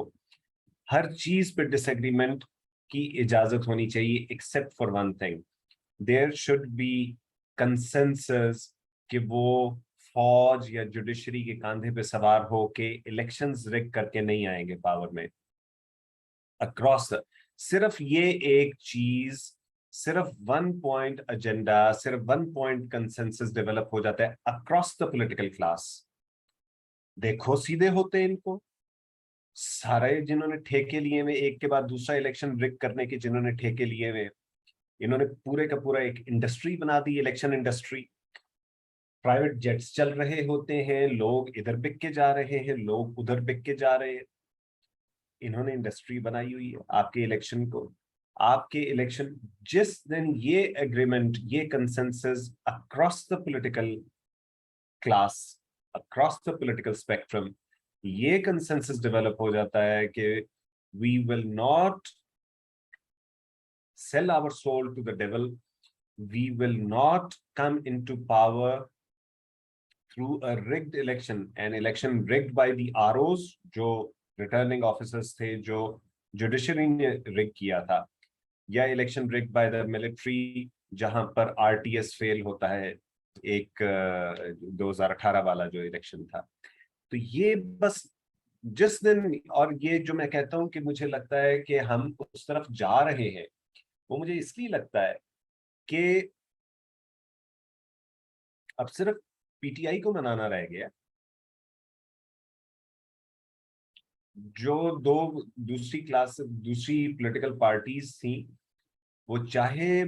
हर चीज पर डिसएग्रीमेंट की इजाजत होनी चाहिए, except for one thing, there should be consensus कि वो फौज या जुडिशरी के कंधे पे सवार हो के इलेक्शंस रिग करके नहीं आएंगे पावर में। अक्रॉस सिर्फ ये एक चीज, सिर्फ 1 पॉइंट एजेंडा, सिर्फ 1 पॉइंट कंसेंसस डेवलप हो जाता है अक्रॉस द पॉलिटिकल क्लास। देखो सीधे होते हैं इनको सारे, जिन्होंने ठेके लिए हुए एक के बाद दूसरा इलेक्शन रिग करने के, जिन्होंने ठेके लिए हुए, इन्होंने पूरे का पूरा एक इंडस्ट्री बना दी, इलेक्शन इंडस्ट्री। प्राइवेट जेट्स चल रहे होते हैं, लोग इधर बिक के जा रहे हैं, लोग उधर बिक के जा रहे हैं। इन्होंने इंडस्ट्री बनाई हुई है आपके इलेक्शन को। आपके इलेक्शन जिस दिन ये एग्रीमेंट, ये consensus across the political class, across the political spectrum, ये कंसेंसस डेवलप हो जाता है कि we will not sell our soul to the devil, we will not come into power through a rigged election, an election rigged by the ROs, जो रिटर्निंग ऑफिसर्स थे, जो जुडिशरी ने रिग किया था, या election rig by the military जहां पर RTS फेल होता है, एक 2018 वाला जो इलेक्शन था। तो ये बस जिस दिन, और ये जो मैं कहता हूं कि मुझे लगता है कि हम उस तरफ जा रहे हैं, वो मुझे इसलिए लगता है कि अब सिर्फ PTI को मनाना रह गया। जो दूसरी पॉलिटिकल पार्टीज थी, वो चाहे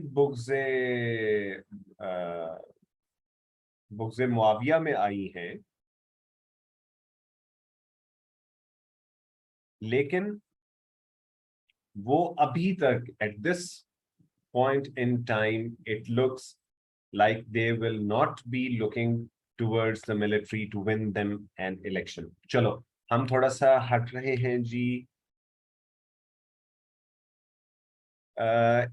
बुग़्ज़े मुआविया में आई हैं, लेकिन वो अभी तक at this point in time it looks like they will not be looking towards the military to win them an election. चलो हम थोड़ा सा हट रहे हैं जी।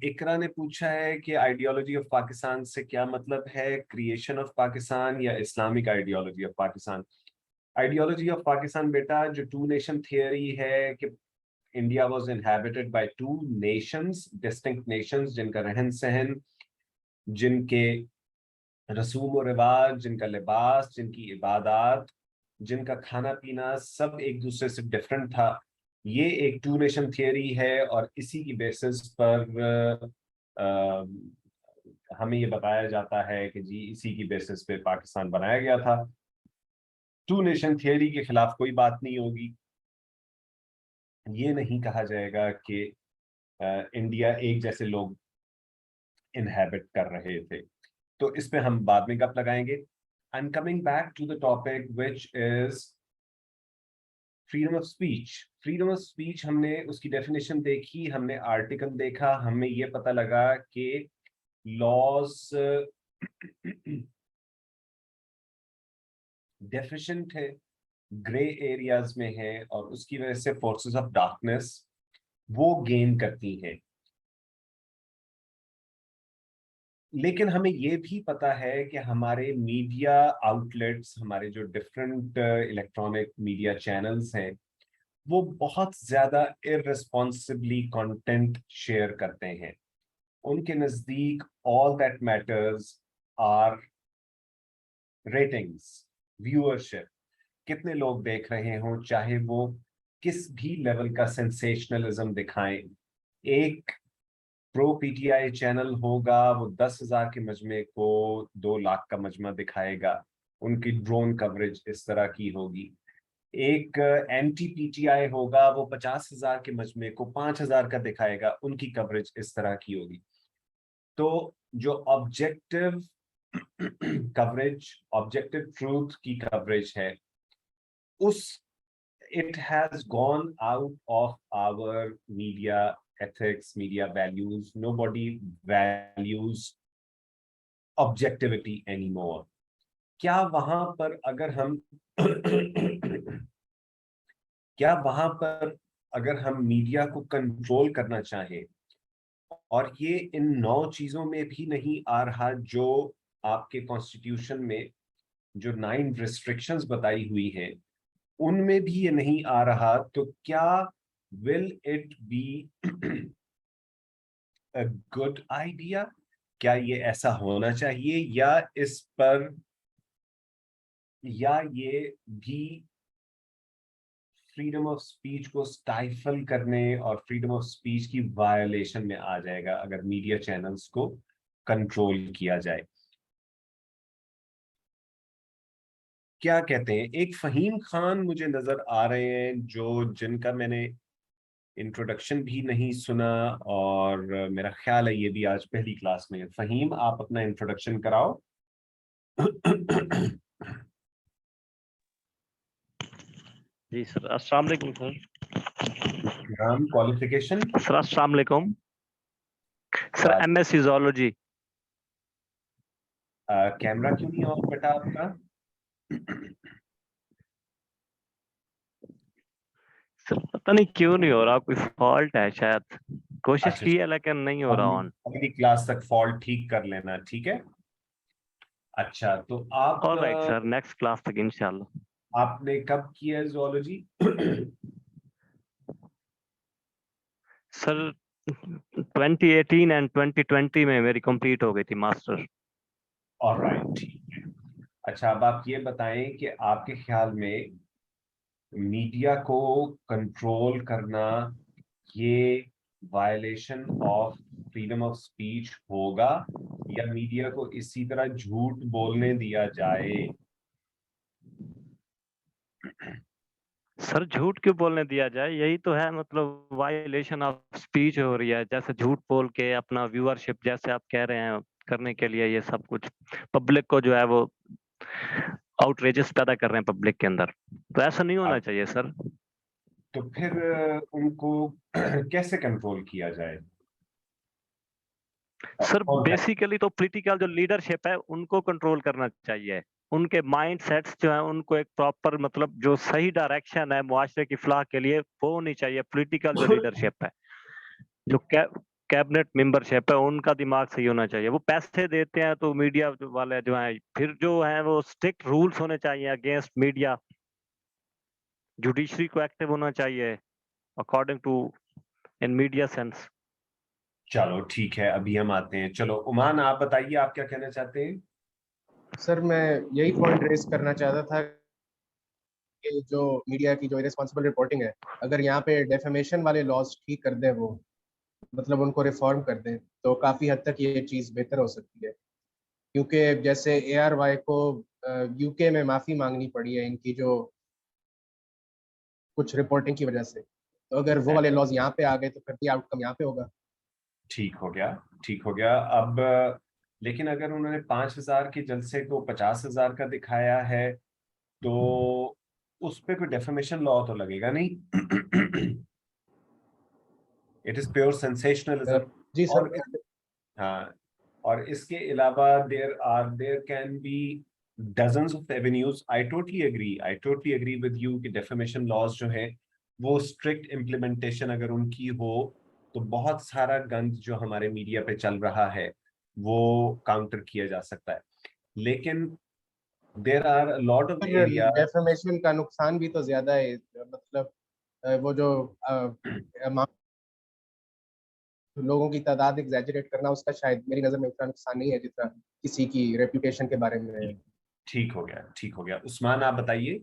इकरा ने पूछा है कि आइडियोलॉजी ऑफ पाकिस्तान से क्या मतलब है, क्रिएशन ऑफ पाकिस्तान या Islamic ideology of Pakistan? Ideology of Pakistan बेटा जो 2 नेशन थियरी है कि India was inhabited by 2 nations, distinct nations, जिनका रहन सहन, जिनके रसूम और रिवाज, जिनका लिबास, जिनकी इबादत, जिनका खाना पीना सब एक दूसरे से डिफरेंट था। ये एक 2 नेशन थियरी है और इसी की बेसिस पर हमें ये बताया जाता है कि जी इसी की बेसिस पे पाकिस्तान बनाया गया था। 2 नेशन थियरी के खिलाफ कोई बात नहीं होगी। ये नहीं कहा जाएगा कि इंडिया एक जैसे लोग इनहैबिट कर रहे थे। तो इस पे हम बाद में गप लगाएंगे। I am coming back to the topic which is freedom of speech. Freedom of speech, हमने उसकी डेफिनेशन देखी, हमने आर्टिकल देखा, हमें ये पता लगा कि लॉज डेफिशिएंट है, ग्रे एरियाज में है और उसकी वजह से फोर्सेस ऑफ डार्कनेस वो गेन करती हैं। लेकिन हमें ये भी पता है कि हमारे मीडिया आउटलेट्स, हमारे जो डिफरेंट इलेक्ट्रॉनिक मीडिया चैनल्स हैं, वो बहुत ज्यादा इररिस्पॉन्सिबली कंटेंट शेयर करते हैं। उनके नजदीक all that matters are ratings, viewership, कितने लोग देख रहे हों, चाहे वो किस भी लेवल का सेंसेशनलिज्म दिखाएं। एक प्रो पीटीआई चैनल होगा, वो 10,000 के मजमे को 2 लाख का मजमा दिखाएगा, उनकी ड्रोन कवरेज इस तरह की होगी। एक एंटी पीटीआई होगा, वो 50,000 के मजमे को 5,000 का दिखाएगा, उनकी कवरेज इस तरह की होगी। तो जो ऑब्जेक्टिव कवरेज, ऑब्जेक्टिव ट्रूथ की कवरेज है, उस it has gone out of our media ethics, media values. Nobody values objectivity anymore. क्या वहां पर अगर हम क्या वहां पर अगर हम मीडिया को कंट्रोल करना चाहें, और ये इन 9 चीजों में भी नहीं आ रहा जो आपके कॉन्स्टिट्यूशन में जो 9 रिस्ट्रिक्शंस बताई हुई हैं, उनमें भी ये नहीं आ रहा, तो क्या will it be a good idea? क्या ये ऐसा होना चाहिए, या इस पर, या ये भी फ्रीडम ऑफ स्पीच को स्टाइफल करने और फ्रीडम ऑफ स्पीच की वायलेशन में आ जाएगा अगर मीडिया चैनल्स को कंट्रोल किया जाए? क्या कहते हैं? एक फहीम खान मुझे नजर आ रहे हैं, जो जिनका मैंने इंट्रोडक्शन भी नहीं सुना, और मेरा ख्याल है ये भी आज पहली क्लास में। फहीम, आप अपना इंट्रोडक्शन कराओ।
जी सर, अस्सलाम वालेकुम सर।
नाम, क्वालिफिकेशन?
सर अस्सलाम वालेकुम सर, एमएससी ज़ूलॉजी।
कैमरा क्यों नहीं ऑफ बेटा आपका?
सर पता नहीं क्यों नहीं हो रहा, कोई फॉल्ट है शायद, कोशिश
अच्छा,
की है लेकिन नहीं हो रहा ऑन।
अगली क्लास तक फॉल्ट ठीक कर लेना, ठीक है? अच्छा, तो आप
ऑलराइट सर, नेक्स्ट क्लास तक इंशाल्लाह।
आपने कब किया ज़ूलॉजी?
सर 2018 एंड 2020 में मेरी कंप्लीट हो गई थी मास्टर।
ऑलराइट, ठीक है। अच्छा, अब आप ये बताएं कि आपके ख्याल में मीडिया को कंट्रोल करना ये violation of freedom of speech होगा, या मीडिया को इसी तरह झूठ बोलने दिया जाए?
सर झूठ क्यों बोलने दिया जाए, यही तो है मतलब वायलेशन ऑफ स्पीच हो रही है। जैसे झूठ बोल के अपना व्यूअरशिप, जैसे आप कह रहे हैं, करने के लिए ये सब कुछ पब्लिक को जो है वो आउटरेजेस पैदा कर रहे हैं पब्लिक के अंदर, तो ऐसा नहीं होना चाहिए सर।
तो फिर उनको कैसे कंट्रोल किया जाए?
सर बेसिकली तो पॉलिटिकल जो लीडरशिप है उनको कंट्रोल करना चाहिए। उनके माइंड सेट्स जो है उनको एक प्रॉपर मतलब जो सही डायरेक्शन है मुआशरे की फलाह के लिए वो होनी चाहिए। पॉलिटिकल जो लीडरशिप है, जो कैबिनेट मेंबरशिप है, उनका दिमाग सही होना चाहिए। वो पैसे देते हैं तो मीडिया वाले जो हैं, फिर जो है वो स्ट्रिक्ट रूल्स होने चाहिए अगेंस्ट मीडिया। जुडिशरी को एक्टिव होना चाहिए according to in media sense.
चलो ठीक है, अभी हम आते हैं। चलो उमान, आप बताइए, आप क्या कहना चाहते हैं?
सर मैं यही पॉइंट रेज करना चाहता था कि जो मीडिया की जो इरेस्पॉन्सिबल रिपोर्टिंग है, अगर यहाँ पे डेफेमेशन वाले लॉज ठीक कर दें, वो मतलब उनको रिफॉर्म कर दें, तो काफ़ी हद तक ये चीज़ बेहतर हो सकती है। क्योंकि जैसे ARY को UK में माफ़ी मांगनी पड़ी है इनकी जो कुछ रिपोर्टिंग की वजह से, तो अगर वो वाले लॉज यहाँ पे आ गए तो फिर भी आउटकम यहाँ पे होगा।
ठीक हो गया, ठीक हो गया। अब लेकिन अगर उन्होंने 5,000 के जलसे को 50,000 का दिखाया है, तो उस पे कोई डेफेमेशन लॉ तो लगेगा नहीं। It is pure sensationalism.
जी सर।
हाँ, और इसके अलावा there can be dozens of avenues. I totally agree with you कि defamation laws जो है वो strict implementation अगर उनकी हो तो बहुत सारा गंद जो हमारे मीडिया पे चल रहा है वो काउंटर किया जा सकता है, लेकिन there are a lot of areas.
Defamation का नुकसान भी तो ज्यादा है, मतलब वो जो लोगों की तादाद एग्जैजरेट करना, उसका शायद मेरी नजर में उतना नुकसान नहीं है जितना किसी की रेपुटेशन के बारे में।
ठीक हो गया। उस्मान आप बताइए।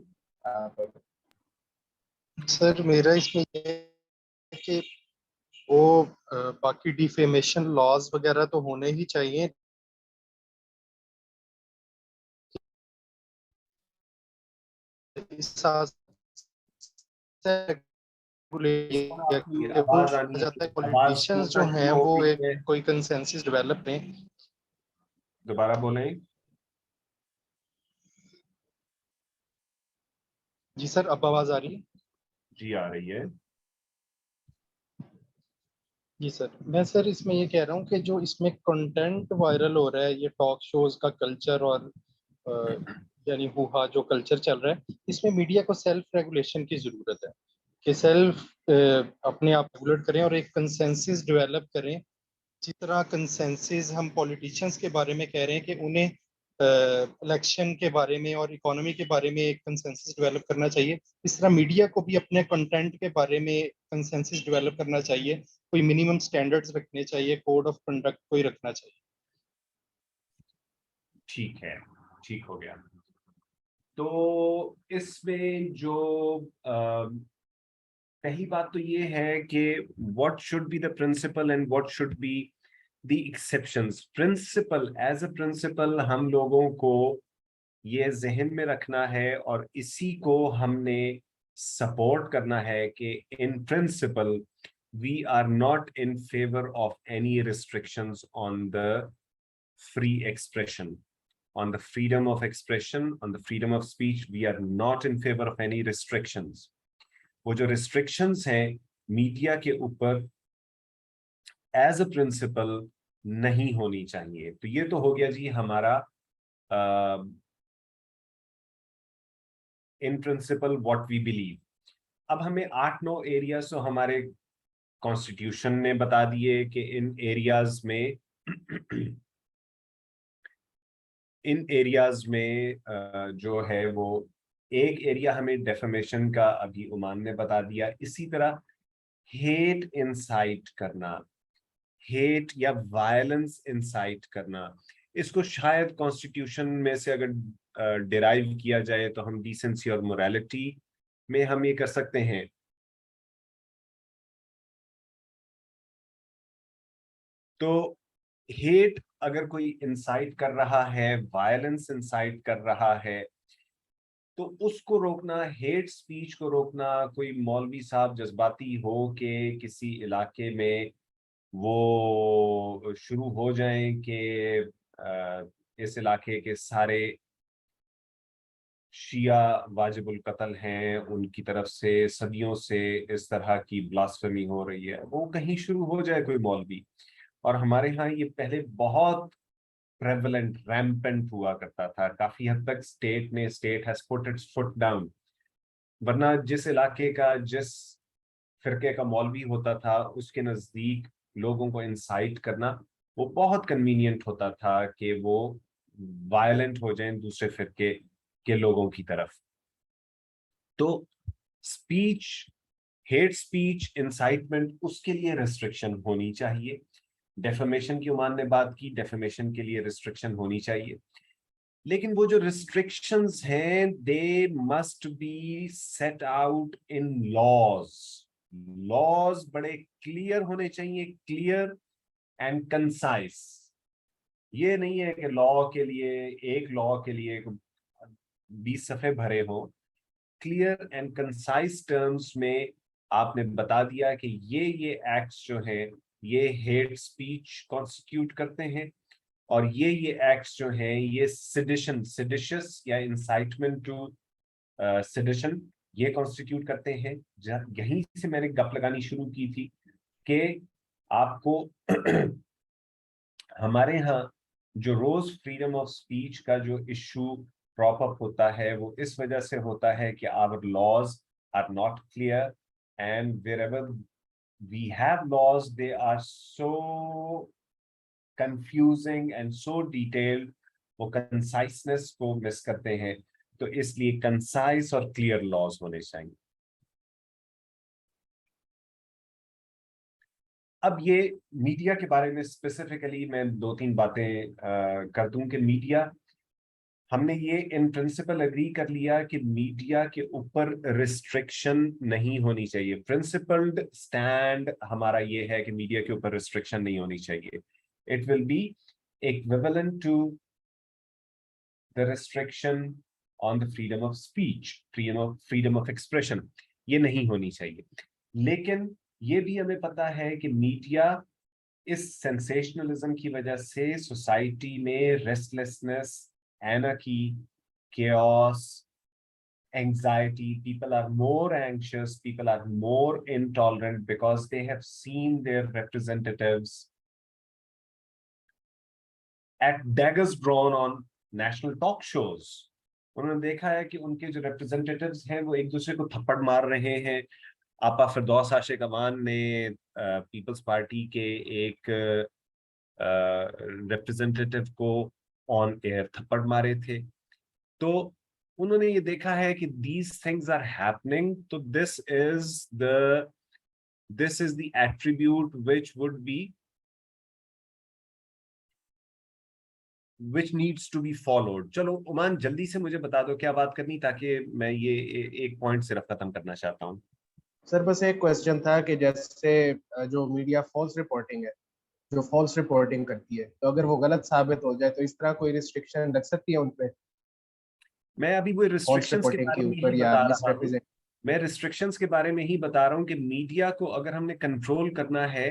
सर मेरा इसमें ये है कि वो बाकी डिफेमेशन लॉज वगैरह तो होने ही चाहिए, इस पॉलिटिशियंस जो हैं वो एक कोई कंसेंसस डेवलप करें।
दोबारा बोलें।
जी सर, अब आवाज आ रही है?
जी आ रही है।
जी सर, मैं सर इसमें ये कह रहा हूँ कि जो इसमें कंटेंट वायरल हो रहा है, ये टॉक शोज का कल्चर और यानी हुआ जो कल्चर चल रहा है, इसमें मीडिया को सेल्फ रेगुलेशन की जरूरत है कि सेल्फ अपने आप रेगुलेट करें और एक कंसेंसस डेवलप करें। जिस तरह कंसेंसस हम पॉलिटिशियंस के बारे में कह रहे हैं कि उन्हें इलेक्शन के बारे में और इकोनॉमी के बारे में एक कंसेंसस डेवलप करना चाहिए, इस तरह मीडिया को भी अपने कंटेंट के बारे में कंसेंसस डेवलप करना चाहिए, कोई मिनिमम स्टैंडर्ड्स रखने चाहिए, कोड ऑफ कंडक्ट कोई रखना चाहिए।
ठीक है, ठीक हो गया। तो इसमें जो पहली बात तो ये है कि what should be the principle and what should be the exceptions. Principle, as a principle हम लोगों को ये जहन में रखना है और इसी को हमने सपोर्ट करना है कि in principle we are not in favour of any restrictions on the free expression, on the freedom of expression, on the freedom of speech. We are not in favor of any restrictions. वो जो restrictions हैं मीडिया के ऊपर as a principle नहीं होनी चाहिए। तो ये तो हो गया जी हमारा in principle what we believe। अब हमें 8-9 एरियाज तो हमारे कॉन्स्टिट्यूशन ने बता दिए कि इन एरियाज में जो है वो एक एरिया हमें डेफेमेशन का अभी उमान ने बता दिया। इसी तरह हेट इंसाइट करना, हेट या वायलेंस इंसाइट करना, इसको शायद कॉन्स्टिट्यूशन में से अगर डिराइव किया जाए तो हम डिसेंसी और मोरालिटी में हम ये कर सकते हैं। तो हेट अगर कोई इंसाइट कर रहा है, वायलेंस इंसाइट कर रहा है, तो उसको रोकना, हेट स्पीच को रोकना। कोई मौलवी साहब जज्बाती हो के किसी इलाके में वो शुरू हो जाएं कि इस इलाके के सारे शिया वाजिबुल कत्ल हैं, उनकी तरफ से सदियों से इस तरह की ब्लास्फेमी हो रही है, वो कहीं शुरू हो जाए कोई मौलवी। और हमारे यहाँ ये पहले बहुत prevalent, rampant हुआ करता था। काफी हद तक state has put it's foot down. वरना जिस इलाके का, जिस फिरके का मौलवी होता था, उसके नजदीक लोगों को इंसाइट करना वो बहुत कन्वीनियंट होता था कि वो वायलेंट हो जाएं दूसरे फिरके के लोगों की तरफ। तो स्पीच, हेट स्पीच, इंसाइटमेंट, उसके लिए रिस्ट्रिक्शन होनी चाहिए। डेफेमेशन की उमान ने बात की, डेफेमेशन के लिए रिस्ट्रिक्शन होनी चाहिए, लेकिन वो जो रिस्ट्रिक्शंस हैं they must be set out in laws. Laws बड़े क्लियर होने चाहिए, क्लियर एंड कंसाइज। ये नहीं है कि लॉ के लिए 20 सफ़े भरे हो। क्लियर एंड कंसाइज टर्म्स में आपने बता दिया कि ये एक्ट्स जो हैं ये हेट स्पीच कॉन्स्टिट्यूट करते हैं, और ये एक्ट्स जो हैं ये सिडिशियस या इंसाइटमेंट टू सिडिशन ये कॉन्स्टिट्यूट करते हैं। यहीं से मैंने गप लगानी शुरू की थी कि आपको हमारे यहाँ जो रोज फ्रीडम ऑफ स्पीच का जो इशू prop up होता है वो इस वजह से होता है कि our laws are not clear, and wherever we have laws they are so confusing and so detailed, वो conciseness को मिस करते हैं, तो इसलिए concise और clear laws होने चाहिए। अब ये मीडिया के बारे में स्पेसिफिकली मैं 2-3 बातें कर दूं कि मीडिया, हमने ये इन प्रिंसिपल एग्री कर लिया कि मीडिया के ऊपर रिस्ट्रिक्शन नहीं होनी चाहिए। प्रिंसिपल्ड स्टैंड हमारा ये है कि मीडिया के ऊपर रिस्ट्रिक्शन नहीं होनी चाहिए। It will be equivalent to the restriction on the freedom of speech, freedom of expression, ये नहीं होनी चाहिए। लेकिन ये भी हमें पता है कि मीडिया इस सेंसेशनलिज्म की वजह से सोसाइटी में restlessness, anarchy, chaos, anxiety, people are more anxious, people are more intolerant because they have seen their representatives at daggers drawn on national talk shows. उन्होंने देखा है कि उनके जो representatives हैं वो एक दूसरे को थप्पड़ मार रहे हैं। आपा फिरदौस आशिक अमान ने पीपल्स पार्टी के एक रिप्रेजेंटेटिव को ऑन एयर थप्पड़ मारे थे। तो उन्होंने ये देखा है कि these things are happening, तो this is the attribute which needs to be followed. चलो उमान जल्दी से मुझे बता दो क्या बात करनी, ताकि मैं ये एक पॉइंट सिर्फ खत्म करना चाहता हूँ।
सर बस एक क्वेश्चन था कि जैसे जो मीडिया फॉल्स रिपोर्टिंग है, जो फॉल्स रिपोर्टिंग करती है, तो अगर वो गलत साबित हो जाए तो इस तरह कोई रिस्ट्रिक्शन लग सकती है उन पे?
मैं अभी वो रिस्ट्रिक्शंस के बारे में ही बता रहा हूँ। मैं रिस्ट्रिक्शंस के बारे में ही बता रहा हूँ कि मीडिया को अगर हमने कंट्रोल करना है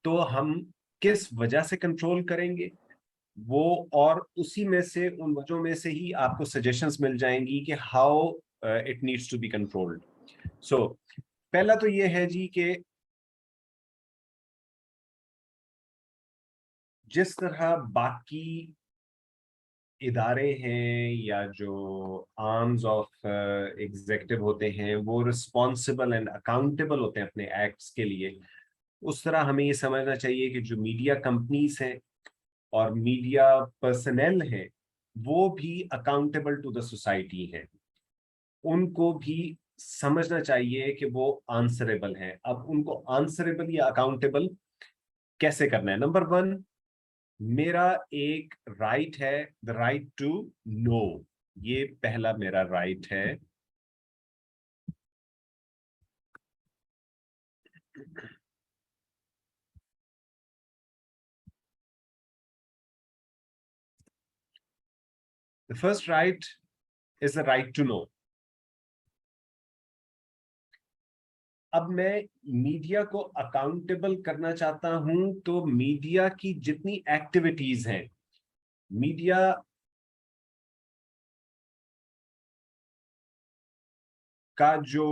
तो हम किस वजह से कंट्रोल करेंगे वो, और उसी में से उन वजहों में से ही आपको सजेशंस मिल जाएंगी कि how it needs to be controlled. So पहला तो ये है जी कि जिस तरह बाकी इदारे हैं या जो आर्म्स ऑफ एग्जीक्यूटिव होते हैं वो रिस्पॉन्सिबल एंड अकाउंटेबल होते हैं अपने एक्ट्स के लिए, उस तरह हमें ये समझना चाहिए कि जो मीडिया कंपनीज हैं और मीडिया पर्सनल हैं वो भी अकाउंटेबल टू द सोसाइटी हैं। उनको भी समझना चाहिए कि वो आंसरेबल हैं। अब उनको आंसरेबल या अकाउंटेबल कैसे करना है? नंबर 1, मेरा एक राइट है, द राइट टू नो। ये पहला मेरा राइट है। The first right is the right to know. अब मैं मीडिया को अकाउंटेबल करना चाहता हूं तो मीडिया की जितनी एक्टिविटीज हैं, मीडिया का जो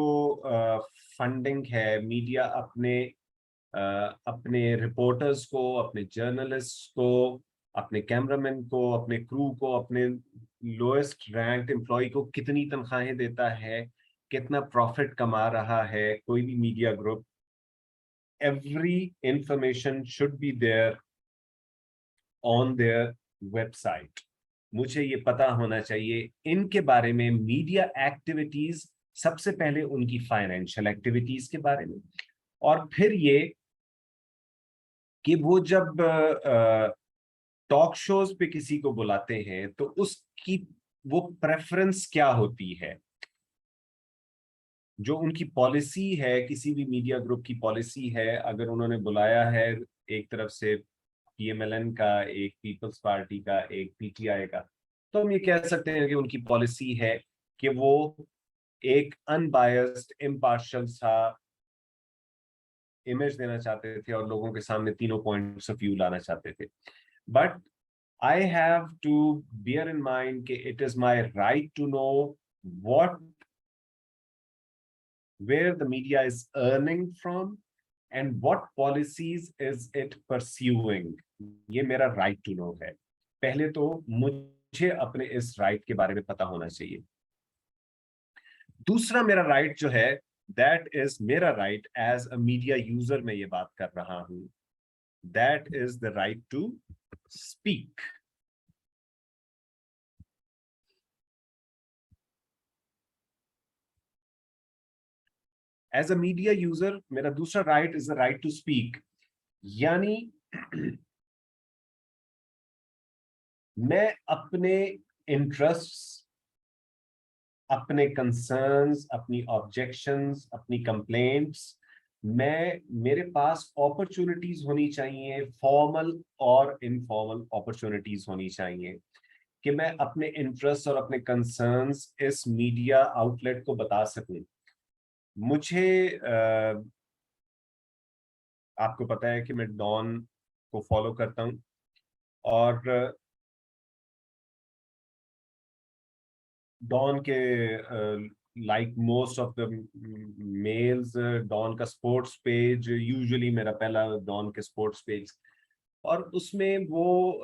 फंडिंग है, मीडिया अपने रिपोर्टर्स को, अपने जर्नलिस्ट को, अपने कैमरामैन को, अपने क्रू को, अपने लोएस्ट रैंक्ड एम्प्लॉय को कितनी तनख्वाहें देता है, कितना प्रॉफिट कमा रहा है कोई भी media group, every information should be there on their website. मुझे ये पता होना चाहिए इनके बारे में, मीडिया एक्टिविटीज, सबसे पहले उनकी फाइनेंशियल एक्टिविटीज के बारे में, और फिर ये कि वो जब टॉक शोज पे किसी को बुलाते हैं तो उसकी वो प्रेफरेंस क्या होती है, जो उनकी पॉलिसी है, किसी भी मीडिया ग्रुप की पॉलिसी है। अगर उन्होंने बुलाया है एक तरफ से पीएमएलएन का, एक पीपल्स पार्टी का, एक पीटीआई का, तो हम ये कह सकते हैं कि उनकी पॉलिसी है कि वो एक अनबायस्ड, इम्पार्शियल सा इमेज देना चाहते थे और लोगों के सामने तीनों पॉइंट्स ऑफ व्यू लाना चाहते थे। But I have to bear in mind कि it is my right to know what, where the media is earning from and what policies is it pursuing. ये मेरा right to know है। पहले तो मुझे मुझे अपने इस राइट के बारे में पता होना चाहिए। दूसरा मेरा राइट जो है, दैट इज मेरा right as a media user, मैं ये बात कर रहा हूं, that is the right to speak. As a media user मेरा दूसरा right is the right to speak, यानी मैं अपने इंटरेस्ट्स, अपने कंसर्न्स, अपनी ऑब्जेक्शंस, अपनी कंप्लेंट्स, मेरे पास अपॉर्चुनिटीज होनी चाहिए, फॉर्मल और इनफॉर्मल अपॉर्चुनिटीज होनी चाहिए कि मैं अपने इंटरेस्ट और अपने कंसर्न्स इस मीडिया आउटलेट को बता सकूं। मुझे आपको पता है कि मैं डॉन को फॉलो करता हूं और डॉन के like most of the males, Dawn का स्पोर्ट्स पेज यूजुअली मेरा पहला डॉन के स्पोर्ट्स पेज, और उसमें वो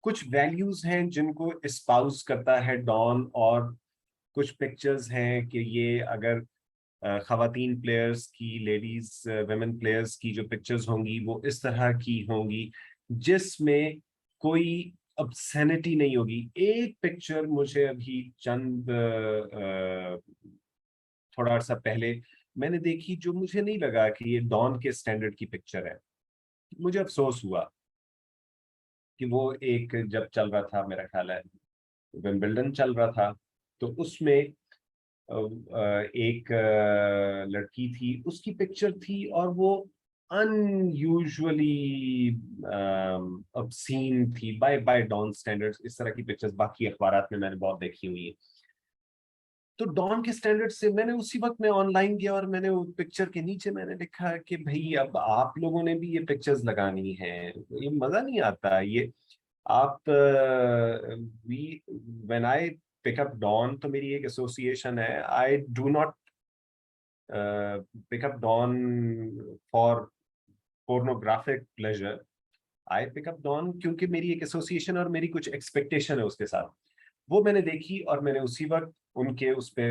कुछ वैल्यूज हैं जिनको एस्पाउस करता है डॉन, और कुछ पिक्चर्स हैं कि ये अगर खवातीन प्लेयर्स की, लेडीज वेमेन प्लेयर्स की जो पिक्चर्स होंगी वो इस तरह की होंगी जिसमें कोई ऑब्सेनिटी नहीं होगी। एक पिक्चर मुझे अभी चंद थोड़ा अर्सा पहले मैंने देखी जो मुझे नहीं लगा कि ये डॉन के स्टैंडर्ड की पिक्चर है। मुझे अफसोस हुआ कि वो एक जब चल रहा था, मेरा ख्याल है विंबलडन चल रहा था, तो उसमें एक लड़की थी, उसकी पिक्चर थी और वो अनयूजुअली ऑब्सीन थी बाय डॉन स्टैंडर्ड्स। इस तरह की पिक्चर्स बाकी अखबारात में मैंने बहुत देखी हुई है। तो डॉन के स्टैंडर्ड से मैंने उसी वक्त में ऑनलाइन गया और मैंने उस पिक्चर के नीचे मैंने लिखा कि भाई अब आप लोगों ने भी ये पिक्चर्स लगानी है, ये मजा नहीं आता। ये आप we when I pick up Dawn, तो मेरी एक एसोसिएशन है, I do not pick up Dawn for pornographic pleasure, I pick up Dawn क्योंकि मेरी एक एसोसिएशन और मेरी कुछ एक्सपेक्टेशन है उसके साथ। वो मैंने देखी और मैंने उसी वक्त उनके उस पे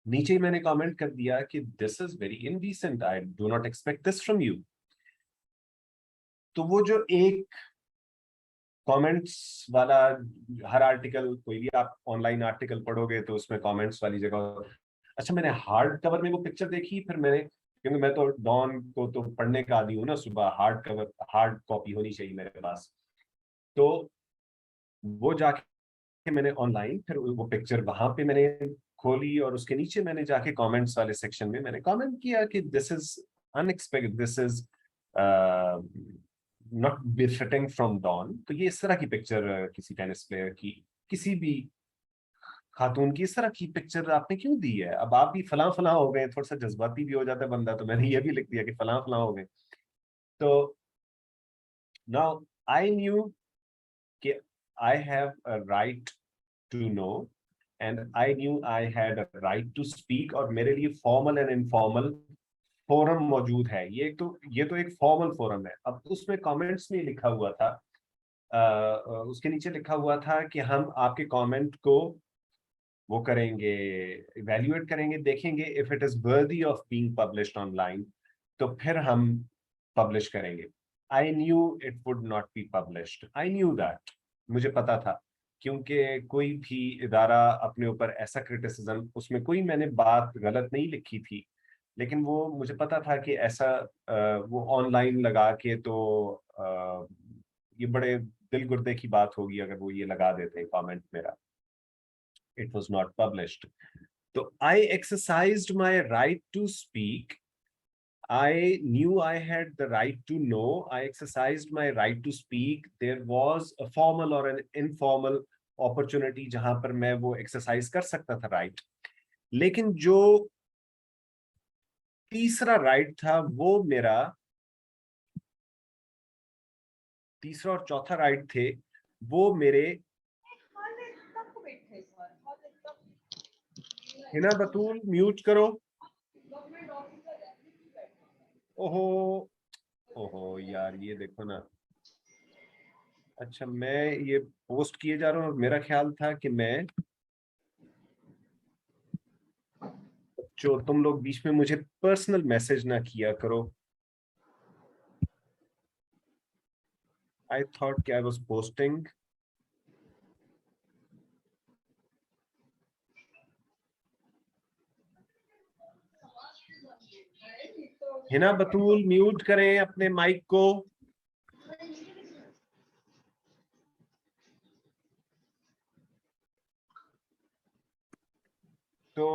नीचे ही मैंने कमेंट कर दिया कि this is very indecent, I do not expect this from you. तो वो जो एक कमेंट्स वाला, हर आर्टिकल, कोई भी आप ऑनलाइन आर्टिकल पढ़ोगे तो उसमें कमेंट्स वाली जगह, अच्छा मैंने हार्ड कवर में वो पिक्चर देखी, फिर मैंने, क्योंकि मैं तो डॉन को तो पढ़ने का आदी हूँ ना, सुबह हार्ड कवर, हार्ड कॉपी होनी चाहिए मेरे पास, तो वो जाके मैंने ऑनलाइन फिर वो पिक्चर वहां पे मैंने खोली और उसके नीचे मैंने जाके कमेंट्स वाले सेक्शन में मैंने कमेंट किया कि this is unexpected, this is not befitting from Dawn. तो ये इस तरह की पिक्चर किसी टेनिस प्लेयर की, किसी भी खातून की इस तरह की पिक्चर आपने क्यों दी है? अब आप भी फलां फलां हो गए, थोड़ा सा जज्बाती भी हो जाता है बंदा, तो मैंने ये भी लिख दिया कि फलां फलां हो गए। तो नाउ आई न्यू कि I have a right to know and I knew I had a right to speak, और मेरे लिए फॉर्मल एंड इनफॉर्मल फोरम मौजूद है। ये तो एक फॉर्मल फोरम है। अब उसमें कमेंट्स में लिखा हुआ था, उसके नीचे लिखा हुआ था कि हम आपके कमेंट को वो करेंगे, इवैल्यूएट करेंगे, देखेंगे if it is worthy of being published online, तो फिर हम पब्लिश करेंगे। I knew it would not be published, I knew that, मुझे पता था, क्योंकि कोई भी इदारा अपने ऊपर ऐसा क्रिटिसिज्म, उसमें कोई मैंने बात गलत नहीं लिखी थी, लेकिन वो मुझे पता था कि ऐसा वो ऑनलाइन लगा के तो ये बड़े दिल गुर्दे की बात होगी अगर वो ये लगा देते हैं कमेंट मेरा, it was not published. So I exercised my right to speak. I knew I had the right to know. I exercised my right to speak. There was a formal or an informal opportunity जहां पर मैं वो exercise कर सकता था right. लेकिन जो तीसरा right था, वो मेरा तीसरा और चौथा right थे, वो मेरे हिना बतूल म्यूट करो। ओहो ओहो यार, ये देखो ना, अच्छा, मैं ये पोस्ट किए जा रहा हूँ और मेरा ख्याल था कि मैं जो तुम लोग बीच में मुझे पर्सनल मैसेज ना किया करो। I thought कि I was posting. Hina Batool mute करें अपने माइक को। तो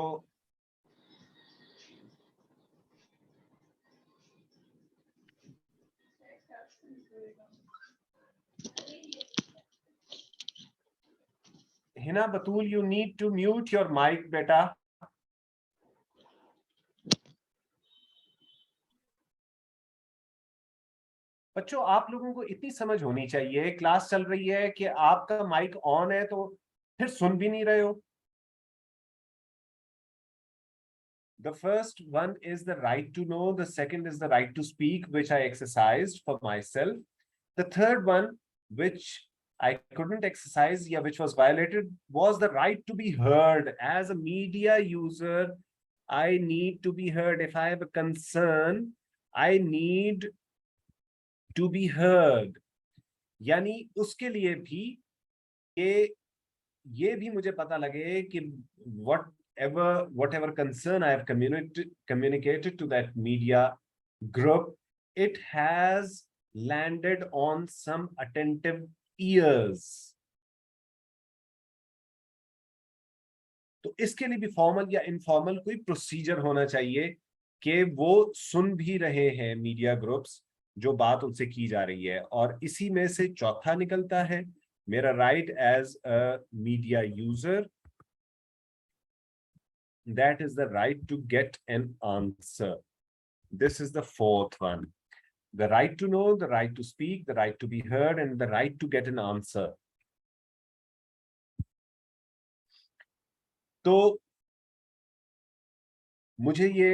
हिना बतूल, you need to mute your mic बेटा। बच्चों, आप लोगों को इतनी समझ होनी चाहिए, क्लास चल रही है कि आपका माइक ऑन है तो फिर सुन भी नहीं रहे हो। The first one is the right to know, the second is the right to speak, which I exercised for myself. The third one, which I couldn't exercise, yeah, which was violated, was the right to be heard. As a media user, I need to be heard. If I have a concern, I need to be heard. यानी उसके लिए भी ये भी मुझे पता लगे कि whatever concern I have communicated to that media group, it has landed on some attentive ears. तो इसके लिए भी फॉर्मल या इनफॉर्मल कोई प्रोसीजर होना चाहिए कि वो सुन भी रहे हैं मीडिया ग्रुप्स जो बात उनसे की जा रही है। और इसी में से चौथा निकलता है मेरा right as a media user, that is the right to get an answer. This is the fourth one. The right to know, the right to speak, the right to be heard, and the right to get an answer. तो मुझे ये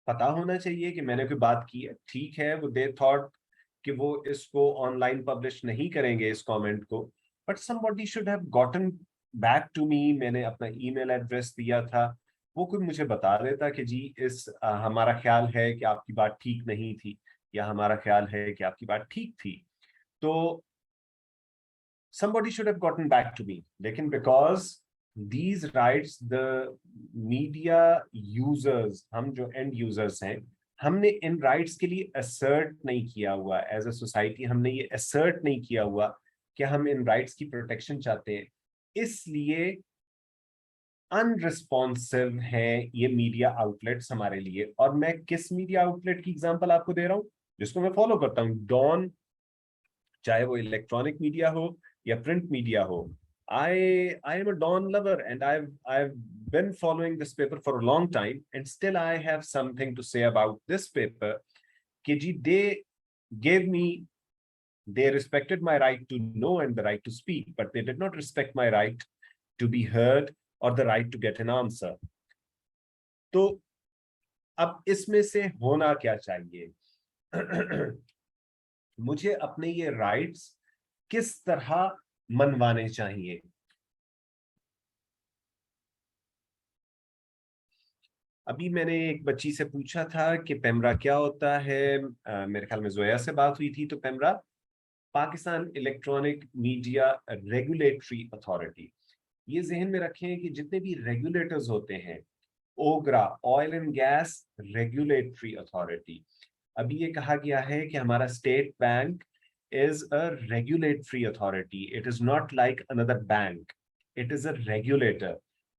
पता होना चाहिए कि मैंने कोई बात की है, ठीक है, वो दे थॉट कि वो इसको ऑनलाइन पब्लिश नहीं करेंगे इस कमेंट को, but somebody should have gotten back to me. मैंने अपना ईमेल एड्रेस दिया था, वो कोई मुझे बता देता कि जी हमारा ख्याल है कि आपकी बात ठीक नहीं थी, या हमारा ख्याल है कि आपकी बात ठीक थी। तो somebody should have gotten back to me. लेकिन because these rights, the media users, हम जो end users हैं, हमने इन राइट्स के लिए assert नहीं किया हुआ एज अ सोसाइटी, हमने ये assert नहीं किया हुआ कि हम इन राइट्स की प्रोटेक्शन चाहते हैं, इसलिए अनरिस्पॉन्सिव है ये मीडिया आउटलेट्स हमारे लिए। और मैं किस मीडिया आउटलेट की एग्जांपल आपको दे रहा हूँ जिसको मैं फॉलो करता हूँ, डॉन, चाहे वो इलेक्ट्रॉनिक मीडिया हो या प्रिंट मीडिया हो। I am a Dawn lover and I've been following this paper for a long time, and still I have something to say about this paper. कि जी they respected my right to know and the right to speak, but they did not respect my right to be heard or the right to get an answer. तो अब इसमें से होना क्या चाहिए? मुझे अपने ये राइट्स किस तरह मनवाने चाहिए? अभी मैंने एक बच्ची से पूछा था कि पेमरा क्या होता है, मेरे ख्याल में जोया से बात हुई थी। तो PEMRA Pakistan electronic media regulatory authority. ये जहन में रखें कि जितने भी रेगुलेटर्स होते हैं, OGRA oil and gas regulatory authority, अभी ये कहा गया है कि हमारा State Bank is a regulatory authority. It is not like another bank. It is a regulator.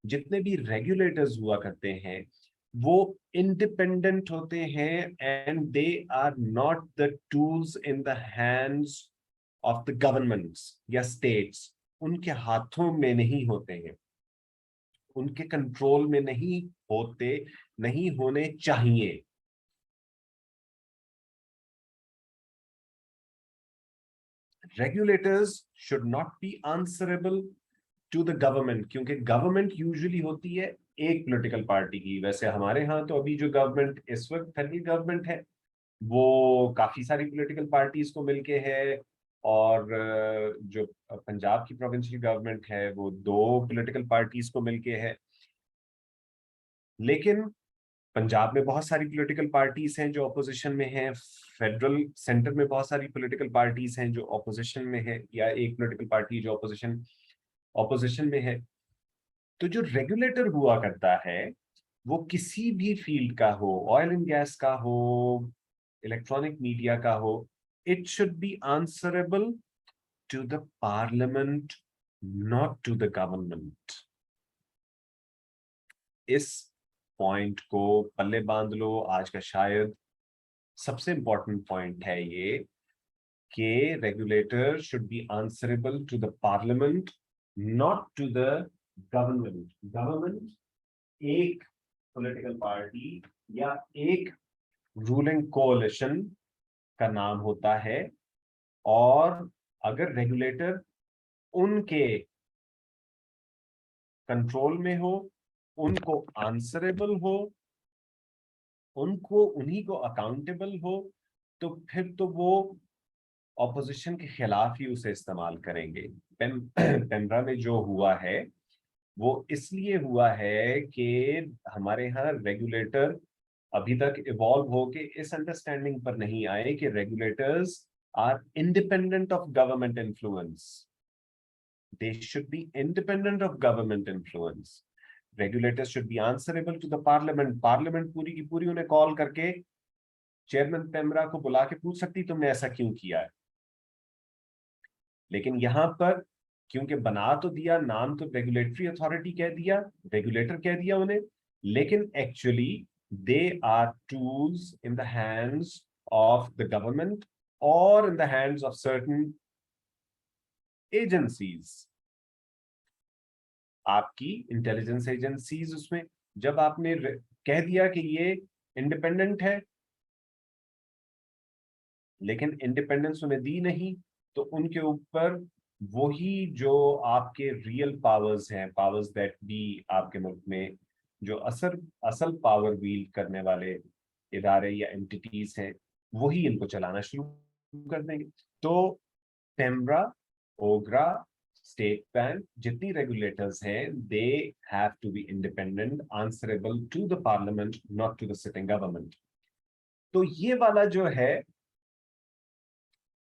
जितने भी regulators हुआ करते हैं वो independent होते हैं and they are not the tools in the hands of the governments या states. उनके हाथों में नहीं होते हैं, उनके कंट्रोल में नहीं होते, नहीं होने चाहिए। Regulators should not be answerable to the government, क्योंकि गवर्नमेंट यूजुअली होती है एक पॉलिटिकल पार्टी की। वैसे हमारे यहाँ तो अभी जो गवर्नमेंट इस वक्त फेडरल गवर्नमेंट है वो काफी सारी पॉलिटिकल पार्टीज को मिलके है, और जो पंजाब की प्रोविंशियल गवर्नमेंट है वो 2 पॉलिटिकल पार्टीज को मिलके है। लेकिन पंजाब में बहुत सारी पॉलिटिकल पार्टीज हैं जो ऑपोजिशन में हैं, फेडरल सेंटर में बहुत सारी पॉलिटिकल पार्टीज हैं जो ऑपोजिशन में है, या एक पॉलिटिकल पार्टी जो ऑपोजिशन में है। तो जो रेगुलेटर हुआ करता है वो किसी भी फील्ड का हो, ऑयल एंड गैस का हो, इलेक्ट्रॉनिक मीडिया का हो, it should be answerable to the parliament, not to the government. इस पॉइंट को पल्ले बांध लो, आज का शायद सबसे इंपॉर्टेंट पॉइंट है ये कि regulator should be answerable to the parliament, not to the government. Government एक पॉलिटिकल पार्टी या एक रूलिंग कोalition का नाम होता है, और अगर रेगुलेटर उनके कंट्रोल में हो, उनको आंसरेबल हो, उनको उन्हीं को अकाउंटेबल हो, तो फिर तो वो ऑपोजिशन के खिलाफ ही उसे इस्तेमाल करेंगे। पेमरा में जो हुआ है वो इसलिए हुआ है कि हमारे यहाँ रेगुलेटर अभी तक इवॉल्व होके इस अंडरस्टैंडिंग पर नहीं आए कि regulators are independent of government influence. They should be independent of government influence. Regulators should be answerable to the parliament. Parliament पूरी की पूरी उन्हें कॉल करके चेयरमैन पेमरा को बुला के पूछ सकती तुमने ऐसा क्यों किया है। लेकिन यहां पर क्योंकि बना तो दिया, नाम तो रेगुलेटरी अथॉरिटी कह दिया, रेगुलेटर कह दिया उन्हें, लेकिन actually they are tools in the hands of the government और in the hands of certain agencies. आपकी इंटेलिजेंस एजेंसीज उसमें जब आपने कह दिया कि ये इंडिपेंडेंट है लेकिन इंडिपेंडेंस उन्हें दी नहीं, तो उनके ऊपर वही जो आपके रियल पावर्स हैं, पावर्स दैट बी आपके मुल्क में जो असल पावर व्हील करने वाले इदारे या एंटिटीज हैं, वही इनको चलाना शुरू कर देंगे। तो पेमरा, ओगरा, स्टेट बैंक, जितनी रेगुलेटर्स हैं, they have to be independent, answerable to the parliament, not to the sitting government. तो ये वाला जो है,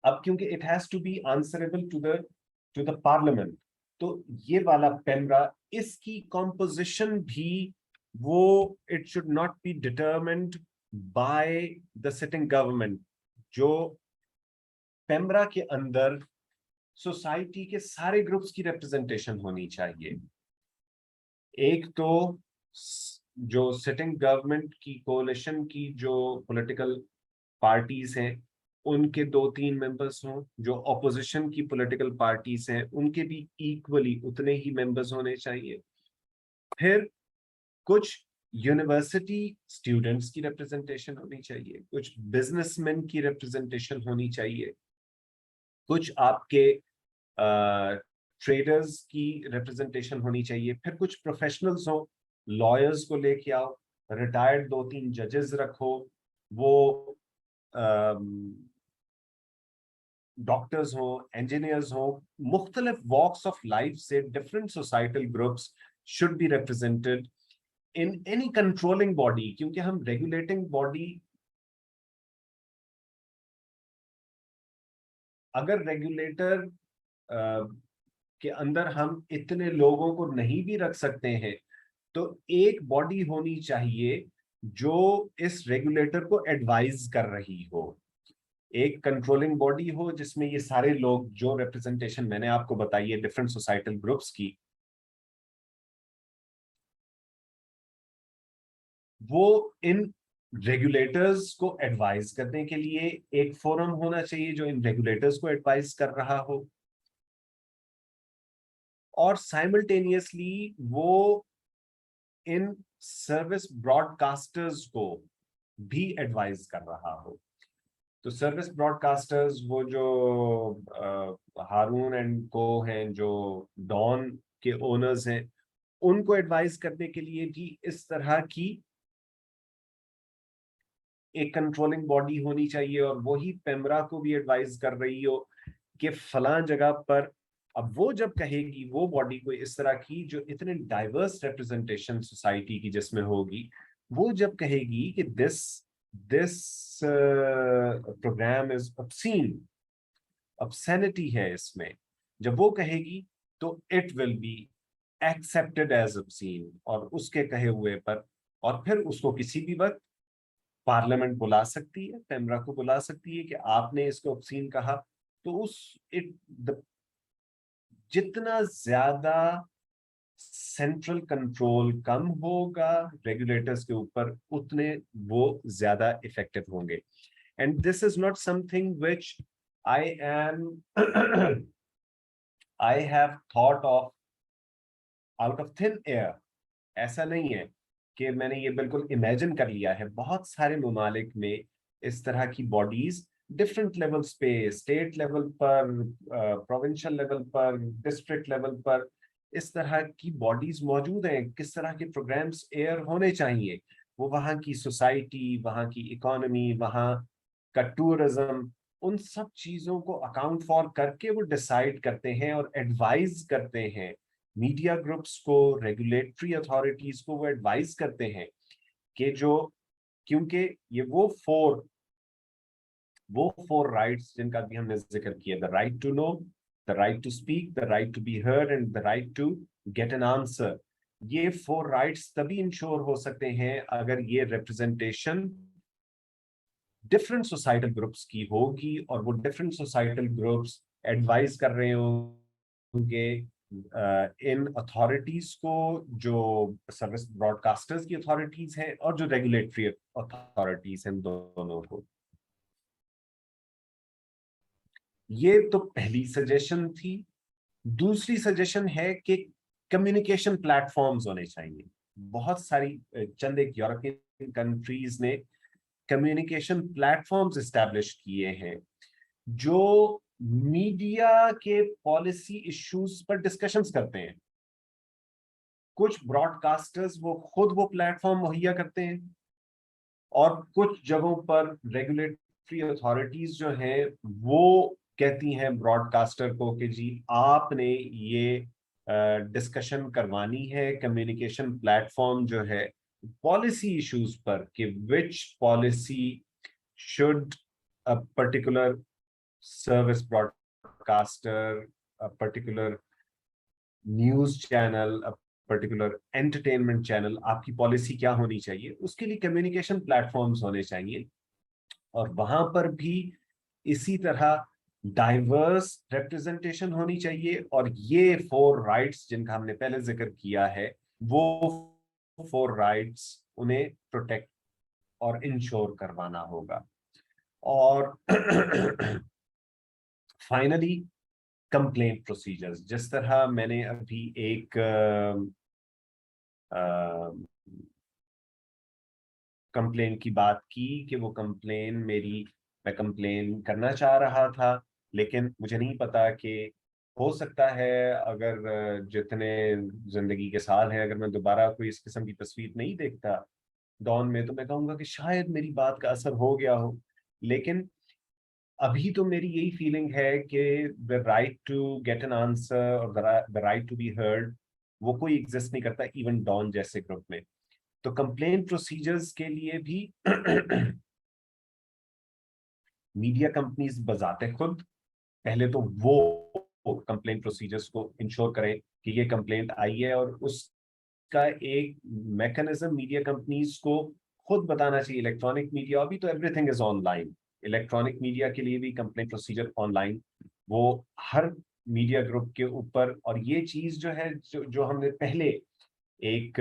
अब क्योंकि it has to be answerable to the parliament, तो ये वाला पेमरा, इसकी कॉम्पोजिशन भी वो it should not be determined by the sitting government. जो पेमरा के अंदर सोसाइटी के सारे ग्रुप्स की रिप्रेजेंटेशन होनी चाहिए। एक तो जो सिटिंग गवर्नमेंट की कोalition की जो पॉलिटिकल पार्टीज हैं उनके 2-3 मेंबर्स हों, जो ऑपोजिशन की पॉलिटिकल पार्टीज हैं उनके भी इक्वली उतने ही मेंबर्स होने चाहिए। फिर कुछ यूनिवर्सिटी स्टूडेंट्स की रिप्रेजेंटेशन होनी चाहिए, कुछ बिजनेसमैन की रिप्रेजेंटेशन होनी चाहिए, कुछ आपके ट्रेडर्स की रिप्रेजेंटेशन होनी चाहिए, फिर कुछ प्रोफेशनल्स हो, लॉयर्स को लेके आओ, रिटायर्ड 2-3 जजेस रखो, वो डॉक्टर्स हो, इंजीनियर्स हो, मुख्तलिफ वॉक्स ऑफ लाइफ से different societal groups should be represented in any controlling body. क्योंकि हम रेगुलेटिंग बॉडी, अगर रेगुलेटर के अंदर हम इतने लोगों को नहीं भी रख सकते हैं, तो एक बॉडी होनी चाहिए जो इस रेगुलेटर को एडवाइज कर रही हो, एक कंट्रोलिंग बॉडी हो जिसमें ये सारे लोग, जो रिप्रेजेंटेशन मैंने आपको बताई है डिफरेंट सोसाइटल ग्रुप्स की, वो इन रेगुलेटर्स को एडवाइज करने के लिए एक फोरम होना चाहिए जो इन रेगुलेटर्स को एडवाइज कर रहा हो, और साइमल्टेनियसली वो इन सर्विस ब्रॉडकास्टर्स को भी एडवाइज कर रहा हो। तो सर्विस ब्रॉडकास्टर्स वो जो हारून एंड को हैं, जो डॉन के ओनर्स हैं, उनको एडवाइज करने के लिए भी इस तरह की एक कंट्रोलिंग बॉडी होनी चाहिए, और वही पेमरा को भी एडवाइज कर रही हो कि फलां जगह पर, अब वो जब कहेगी वो बॉडी को इस तरह की जो इतने डाइवर्स रिप्रेजेंटेशन सोसाइटी की जिसमें होगी, वो जब कहेगी कि this programme is obscene, obscenity है इसमें, जब वो कहेगी तो it will be accepted as obscene, और उसके कहे हुए पर, और फिर उसको किसी भी वक्त पार्लियामेंट बुला सकती है, पेमरा को बुला सकती है कि आपने इसको ऑब्सीन कहा। तो जितना ज्यादा सेंट्रल कंट्रोल कम होगा रेगुलेटर्स के ऊपर, उतने वो ज्यादा इफेक्टिव होंगे। And this is not something which I have thought of out of thin air. ऐसा नहीं है कि मैंने ये बिल्कुल इमेजिन कर लिया है। बहुत सारे ममालिक में इस तरह की बॉडीज डिफरेंट लेवल्स पे, स्टेट लेवल पर, प्रोविंशियल लेवल पर, डिस्ट्रिक्ट लेवल पर, इस तरह की बॉडीज मौजूद हैं। किस तरह के प्रोग्राम्स एयर होने चाहिए, वो वहाँ की सोसाइटी, वहाँ की इकोनॉमी, वहाँ का टूरिज्म, उन सब चीजों को अकाउंट फॉर करके वो डिसाइड करते हैं और एडवाइज करते हैं मीडिया ग्रुप्स को, रेगुलेटरी अथॉरिटीज को। वो एडवाइस करते हैं कि क्योंकि ये वो फोर राइट्स जिनका भी हमने जिक्र किया, the right to know, the right to speak, the right to be heard and the right to get an answer. ये 4 राइट्स तभी इंश्योर हो सकते हैं अगर ये रिप्रेजेंटेशन डिफरेंट सोसाइटल ग्रुप्स की होगी, और वो डिफरेंट सोसाइटल ग्रुप्स एडवाइज कर रहे होंगे इन अथॉरिटीज को, जो सर्विस ब्रॉडकास्टर्स की अथॉरिटीज हैं और जो रेगुलेटरी अथॉरिटीज हैं, दोनों को। ये तो पहली सजेशन थी। दूसरी सजेशन है कि कम्युनिकेशन प्लेटफॉर्म्स होने चाहिए। बहुत सारी चंद एक यूरोपियन कंट्रीज ने कम्युनिकेशन प्लेटफॉर्म्स एस्टैब्लिश किए हैं जो मीडिया के पॉलिसी इश्यूज पर डिस्कशंस करते हैं। कुछ ब्रॉडकास्टर्स वो खुद वो प्लेटफॉर्म मुहैया करते हैं, और कुछ जगहों पर रेगुलेटरी अथॉरिटीज जो हैं वो कहती हैं ब्रॉडकास्टर को कि जी आपने ये डिस्कशन करवानी है कम्युनिकेशन प्लेटफॉर्म जो है पॉलिसी इश्यूज पर, कि विच policy should a particular service broadcaster, a particular news channel, a particular entertainment channel, आपकी पॉलिसी क्या होनी चाहिए, उसके लिए कम्युनिकेशन प्लेटफॉर्म्स होने चाहिए। और वहां पर भी इसी तरह डाइवर्स रिप्रेजेंटेशन होनी चाहिए, और ये 4 राइट्स जिनका हमने पहले जिक्र किया है, वो 4 राइट्स उन्हें प्रोटेक्ट और इंश्योर करवाना होगा। और फाइनली कंप्लेंट प्रोसीजर्स, जिस तरह मैंने अभी एक कंप्लेन की बात की कि वो कंप्लेन मैं कंप्लेन करना चाह रहा था, लेकिन मुझे नहीं पता कि हो सकता है अगर जितने जिंदगी के साल हैं, अगर मैं दोबारा कोई इस किस्म की तस्वीर नहीं देखता डॉन में, तो मैं कहूँगा कि शायद मेरी बात का असर हो गया हो। लेकिन अभी तो मेरी यही फीलिंग है कि the right to get an answer और the right to be heard, वो कोई एग्जिस्ट नहीं करता इवन डॉन जैसे ग्रुप में। तो कंप्लेंट प्रोसीजर्स के लिए भी मीडिया कंपनीज बजाते खुद पहले तो वो कंप्लेंट प्रोसीजर्स को इंश्योर करें कि ये कंप्लेंट आई है, और उसका एक मैकेनिज्म मीडिया कंपनीज को खुद बताना चाहिए। इलेक्ट्रॉनिक मीडिया, अभी तो everything is online, electronic media के लिए भी कंप्लेंट प्रोसीजर ऑनलाइन, वो हर मीडिया ग्रुप के ऊपर। और ये चीज जो है, जो हमने पहले एक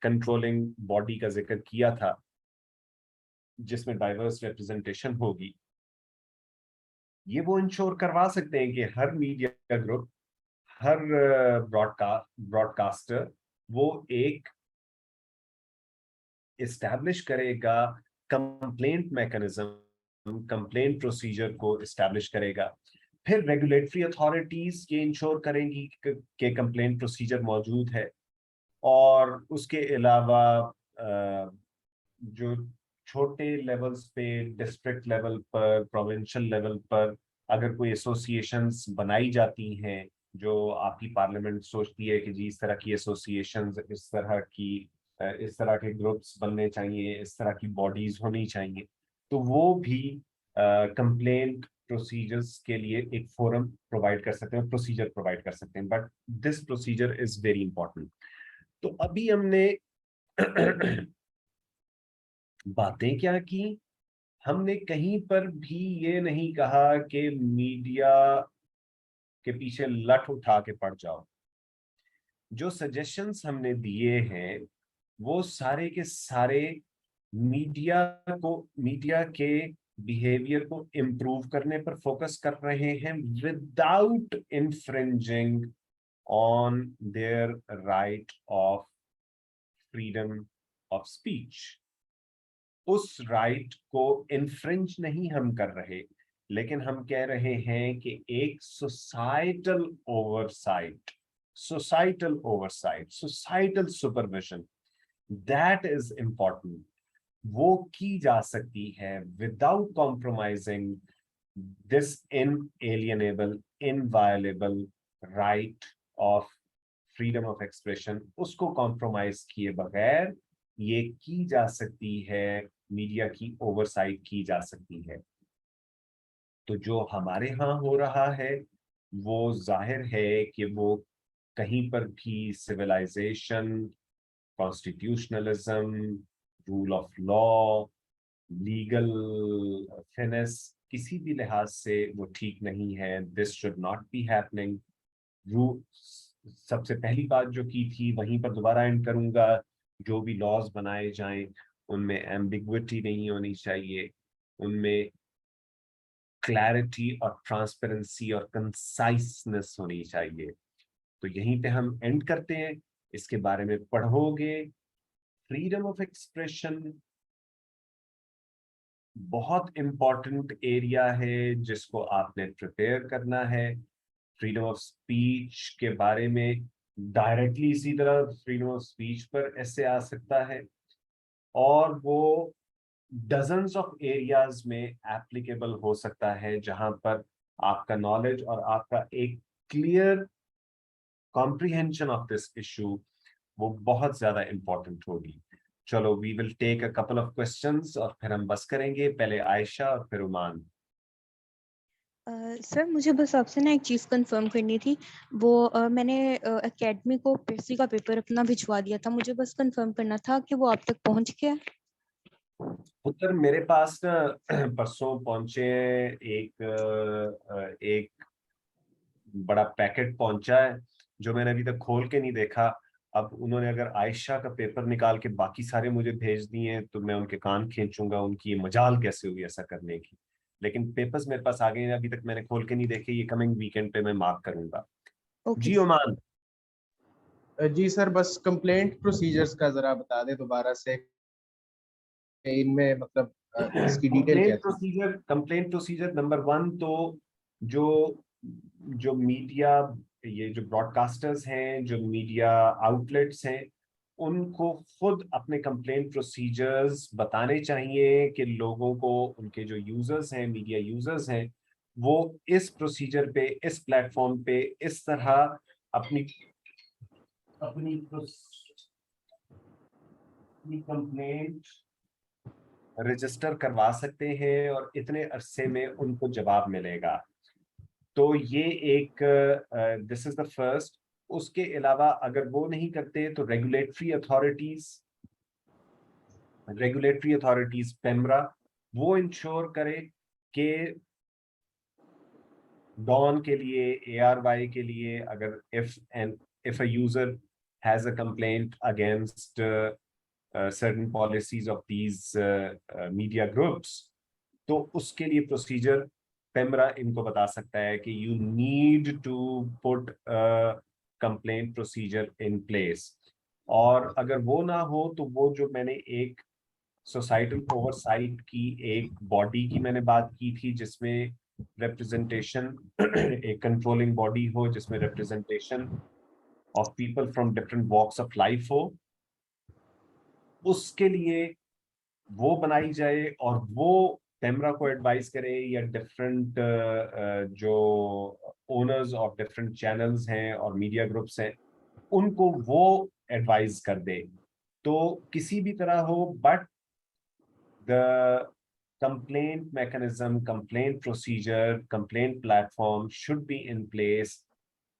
कंट्रोलिंग बॉडी का जिक्र किया था जिसमें डाइवर्स रिप्रेजेंटेशन होगी, ये वो इंश्योर करवा सकते हैं कि हर मीडिया ग्रुप, हर ब्रॉडकास्टर वो एक एस्टैब्लिश करेगा कंप्लेंट मैकेनिज्म, कंप्लेंट प्रोसीजर को एस्टैब्लिश करेगा। फिर रेगुलेटरी अथॉरिटीज ये इंश्योर करेंगी कि कंप्लेंट प्रोसीजर मौजूद है। और उसके अलावा जो छोटे लेवल्स पे, डिस्ट्रिक्ट लेवल पर, प्रोविंशियल लेवल पर, अगर कोई एसोसिएशंस बनाई जाती हैं जो आपकी पार्लियामेंट सोचती है कि जी इस तरह की एसोसिएशंस, इस तरह के ग्रुप्स बनने चाहिए, इस तरह की बॉडीज होनी चाहिए, तो वो भी कंप्लेंट प्रोसीजर्स के लिए एक फोरम प्रोवाइड कर सकते हैं, प्रोसीजर प्रोवाइड कर सकते हैं, but this procedure is very important. तो अभी हमने बातें क्या की, हमने कहीं पर भी ये नहीं कहा कि मीडिया के पीछे लठ उठा के पड़ जाओ। जो सजेशंस हमने दिए हैं वो सारे के सारे मीडिया के बिहेवियर को इम्प्रूव करने पर फोकस कर रहे हैं without infringing on their right of freedom of speech. उस राइट को इन्फ्रिंज नहीं हम कर रहे, लेकिन हम कह रहे हैं कि एक societal supervision that is important, वो की जा सकती है without compromising this inalienable inviolable right of freedom of expression. उसको कॉम्प्रोमाइज किए बगैर ये की जा सकती है, मीडिया की ओवरसाइट की जा सकती है। तो जो हमारे यहाँ हो रहा है वो जाहिर है कि वो कहीं पर भी civilisation, constitutionalism, rule of law, legal finesse, किसी भी लिहाज से वो ठीक नहीं है। This should not be happening. सबसे पहली बात जो की थी वहीं पर दोबारा एंड करूंगा, जो भी लॉज बनाए जाएं उनमें एम्बिग्विटी नहीं होनी चाहिए, उनमें क्लैरिटी और ट्रांसपेरेंसी और कंसाइसनेस होनी चाहिए। तो यहीं पे हम एंड करते हैं। इसके बारे में पढ़ोगे। फ्रीडम ऑफ एक्सप्रेशन बहुत इंपॉर्टेंट एरिया है जिसको आपने प्रिपेयर करना है। फ्रीडम ऑफ स्पीच के बारे में डायरेक्टली इसी तरह फ्रीडम ऑफ स्पीच पर ऐसे आ सकता है, और वो डजन्स ऑफ एरियाज में एप्लीकेबल हो सकता है जहां पर आपका नॉलेज और आपका एक clear comprehension of this issue वो बहुत ज्यादा इंपॉर्टेंट होगी। चलो, we will take a couple of questions और फिर हम बस करेंगे। पहले आयशा और फिर उमान।
सर मुझे बस आपसे ना एक चीज़ कंफर्म करनी थी। वो मैंने एकेडमी को पीएससी का पेपर अपना भिजवा दिया था, मुझे बस कंफर्म करना था कि वो आप तक पहुंच गया।
उत्तर मेरे पास ना परसों पहुंचे। एक बड़ा पैकेट पहुंचा है जो मैंने अभी तक खोल के नहीं देखा। अब उन्होंने अगर आयशा का पेपर निकाल के बाकी सारे मुझे भेज दिए तो मैं उनके कान खींचूंगा, उनकी ये मजाल कैसे हुई ऐसा करने की। लेकिन पेपर्स मेरे पास आ गए हैं, अभी तक मैंने खोल के नहीं देखे। ये कमिंग वीकेंड पे मैं मार्क करूंगा। जी ओमान।
जी सर, बस कंप्लेंट प्रोसीजर्स का जरा बता दे दोबारा से, इनमें मतलब इसकी डिटेल क्या थी?
कंप्लेंट प्रोसीजर नंबर 1 तो जो जो मीडिया, ये जो ब्रॉडकास्टर्स हैं, जो मीडिया आउटलेट्स हैं, उनको खुद अपने कंप्लेंट प्रोसीजर्स बताने चाहिए कि लोगों को, उनके जो यूजर्स हैं, मीडिया यूजर्स हैं, वो इस प्रोसीजर पे, इस प्लेटफॉर्म पे इस तरह अपनी अपनी कंप्लेंट रजिस्टर करवा सकते हैं और इतने अरसे में उनको जवाब मिलेगा। तो ये एक दिस इज द फर्स्ट। उसके अलावा अगर वो नहीं करते तो रेगुलेटरी अथॉरिटीज पेमरा वो इंश्योर करे कि डॉन के लिए, ARY के लिए, अगर if a user has a complaint against certain policies of these media groups, तो उसके लिए प्रोसीजर पेमरा इनको बता सकता है कि you need to put a complaint procedure in place। और अगर वो ना हो तो वो जो मैंने एक सोसाइटल ओवरसाइट की एक बॉडी की मैंने बात की थी, जिसमें रिप्रेजेंटेशन एक कंट्रोलिंग बॉडी हो, जिसमें representation of people from different walks of life हो, उसके लिए वो बनाई जाए और वो पेमरा को एडवाइस करे या डिफरेंट जो ओनर्स ऑफ डिफरेंट चैनल्स हैं और मीडिया ग्रुप्स हैं उनको वो एडवाइस कर दे, तो किसी भी तरह हो, but the complaint mechanism, complaint procedure, complaint platform should be in place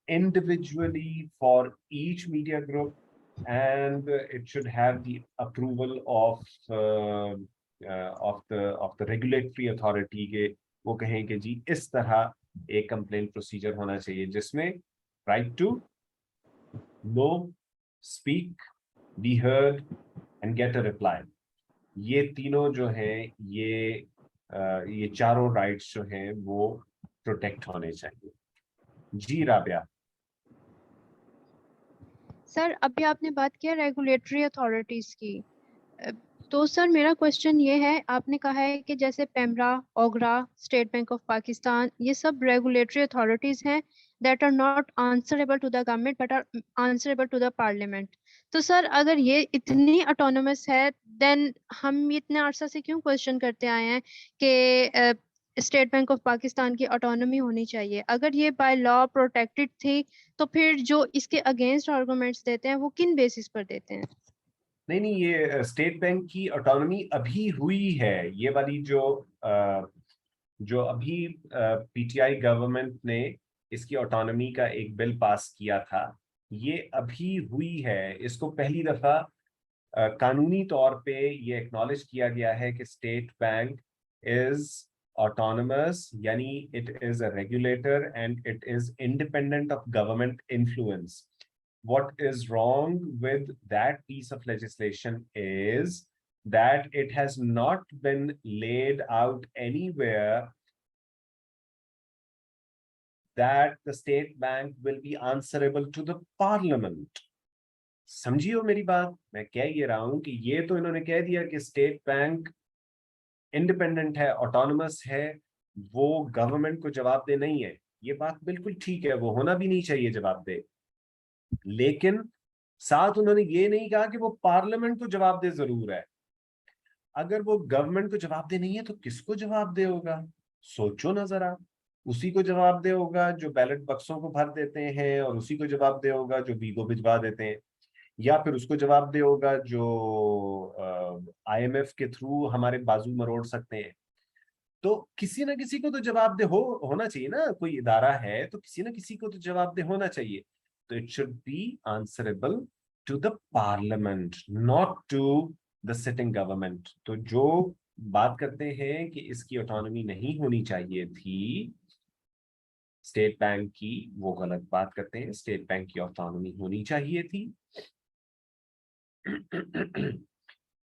individually for each media group, and it should have the approval of the regulatory authority के वो कहें कि जी इस तरह एक complaint procedure होना चाहिए जिसमें right to know, speak, be heard and get a reply, ये तीनों जो हैं ये चारों राइट्स जो हैं वो प्रोटेक्ट होने चाहिए। जी राबिया।
सर अभी आपने बात किया रेगुलेटरी अथॉरिटीज की, तो सर मेरा क्वेश्चन ये है, आपने कहा है कि जैसे PEMRA, OGRA, state Bank of Pakistan, ये सब रेगुलेटरी अथॉरिटीज हैं that are not answerable to the government but are answerable to the parliament. तो सर अगर ये इतनी autonomous है, then हम इतने अरसा से क्यों क्वेश्चन करते आए हैं कि स्टेट बैंक ऑफ पाकिस्तान की ऑटोनॉमी होनी चाहिए? अगर ये बाय लॉ प्रोटेक्टेड थी तो फिर जो इसके अगेंस्ट आर्गुमेंट्स देते हैं वो किन बेसिस पर देते हैं?
नहीं, ये स्टेट बैंक की ऑटोनॉमी अभी हुई है। ये वाली जो अभी पीटीआई गवर्नमेंट ने इसकी ऑटोनॉमी का एक बिल पास किया था, ये अभी हुई है। इसको पहली दफा कानूनी तौर पे ये एक्नॉलेज किया गया है कि स्टेट बैंक इज ऑटोनमस, यानी it is a regulator and it is independent of government influence. What is wrong with that piece of legislation is that it has not been laid out anywhere that the state bank will be answerable to the parliament. समझियो मेरी बात, मैं कह ये रहा हूं कि ये तो इन्होंने कह दिया कि स्टेट बैंक इंडिपेंडेंट है, ऑटोनमस है, वो गवर्नमेंट को जवाब दे नहीं है। ये बात बिल्कुल ठीक है, वो होना भी नहीं चाहिए जवाब दे, लेकिन साथ उन्होंने ये नहीं कहा कि वो पार्लियामेंट को जवाब दे जरूर है। अगर वो गवर्नमेंट को जवाब दे नहीं है तो किसको जवाब दे होगा? सोचो ना जरा। उसी को जवाब दे होगा जो बैलेट बक्सों को भर देते हैं, और उसी को जवाब दे होगा जो वीगो भिजवा देते हैं, या फिर उसको जवाब दे होगा जो IMF के थ्रू हमारे बाजू मरोड़ सकते हैं। तो किसी ना किसी को तो जवाब दे होना चाहिए ना। कोई इदारा है तो किसी ना किसी को तो जवाब दे होना चाहिए। तो it should be answerable to the parliament, not to the sitting government. तो जो बात करते हैं कि इसकी ऑटोनॉमी नहीं होनी चाहिए थी स्टेट बैंक की, वो गलत बात करते हैं। स्टेट बैंक की ऑटोनॉमी होनी चाहिए थी,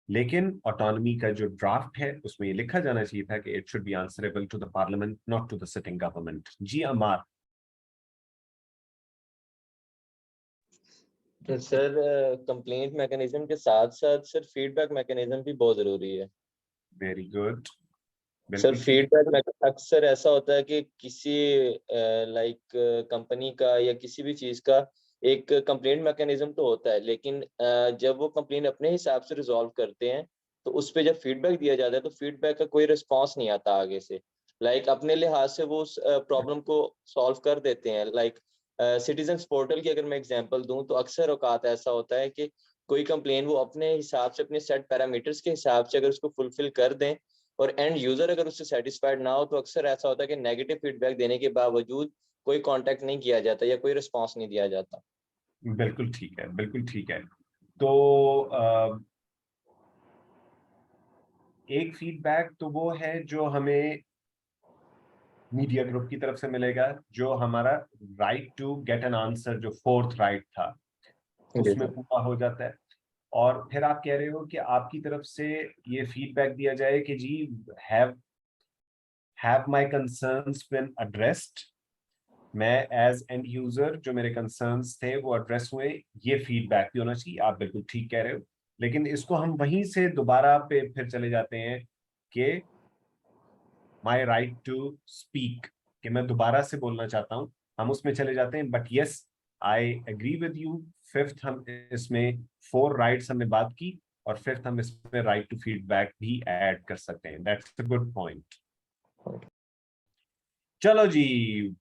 लेकिन ऑटोनॉमी का जो ड्राफ्ट है उसमें ये लिखा जाना चाहिए था कि it should be answerable to the parliament, not to the sitting government. जी अमार।
सर कंप्लेंट मैकेनिज्म के साथ साथ सर फीडबैक मैकेनिज्म भी बहुत जरूरी है।
Very good.
सर फीडबैक अक्सर ऐसा होता है कि किसी लाइक कंपनी का या किसी भी चीज का एक कंप्लेंट मैकेनिज्म तो होता है, लेकिन जब वो कंप्लेंट अपने हिसाब से रिजॉल्व करते हैं तो उस पर जब फीडबैक दिया जाता है तो फीडबैक का कोई रिस्पॉन्स नहीं आता आगे से। लाइक अपने लिहाज से वो उस प्रॉब्लम को सॉल्व कर देते हैं। लाइक सिटीजन्स पोर्टल की अगर मैं एग्जांपल दूं तो अक्सर औकात ऐसा होता है कि कोई कंप्लेन वो अपने हिसाब से, अपने सेट पैरामीटर्स के हिसाब से अगर उसको फुलफिल कर दें और एंड यूजर अगर उससे सेटिस्फाइड ना हो तो अक्सर ऐसा होता है कि नेगेटिव फीडबैक देने के बावजूद कोई कांटेक्ट नहीं किया जाता या कोई रिस्पांस नहीं दिया जाता।
बिल्कुल ठीक है, बिल्कुल ठीक है। तो एक फीडबैक तो वो है जो हमें मीडिया ग्रुप की तरफ से मिलेगा, जो हमारा right to get an answer, जो फोर्थ राइट था, उसमें पूरा हो जाता है। और फिर आप कह रहे हो कि आपकी तरफ से ये फीडबैक दिया जाए कि जी have my concerns been addressed, मैं एज एंड यूजर जो मेरे कंसर्न्स थे वो एड्रेस हुए, ये फीडबैक भी होना चाहिए। आप बिल्कुल ठीक कह रहे हो, लेकिन इसको हम वहीं से दोबारा पे फिर चले जाते हैं कि माई राइट टू स्पीक, कि मैं दोबारा से बोलना चाहता हूँ, हम उसमें चले जाते हैं। But yes, I agree with you, fifth हम इसमें 4 राइट्स हमने बात की, और फिर हम इसमें राइट टू फीडबैक भी ऐड कर सकते हैं। That's a good point. चलो जी,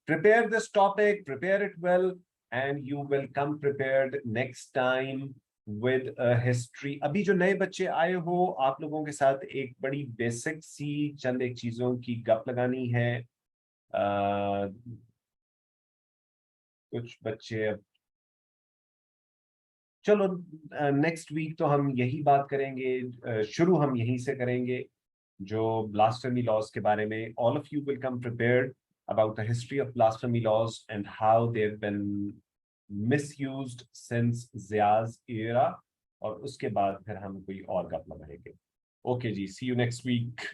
prepare this topic, prepare it well, and you will come prepared next time with history. अभी जो नए बच्चे आए हो, आप लोगों के साथ एक बड़ी बेसिक सी चंद एक चीजों की गप लगानी है। कुछ बच्चे अब, चलो नेक्स्ट वीक तो हम यही बात करेंगे, शुरू हम यहीं से करेंगे जो ब्लास्फेमी लॉज के बारे में। All of you will come prepared about the history of blasphemy laws and how they've been misused since Zia's era, और उसके बाद फिर हम कोई और गप लगाएंगे। ओके जी, see you next week.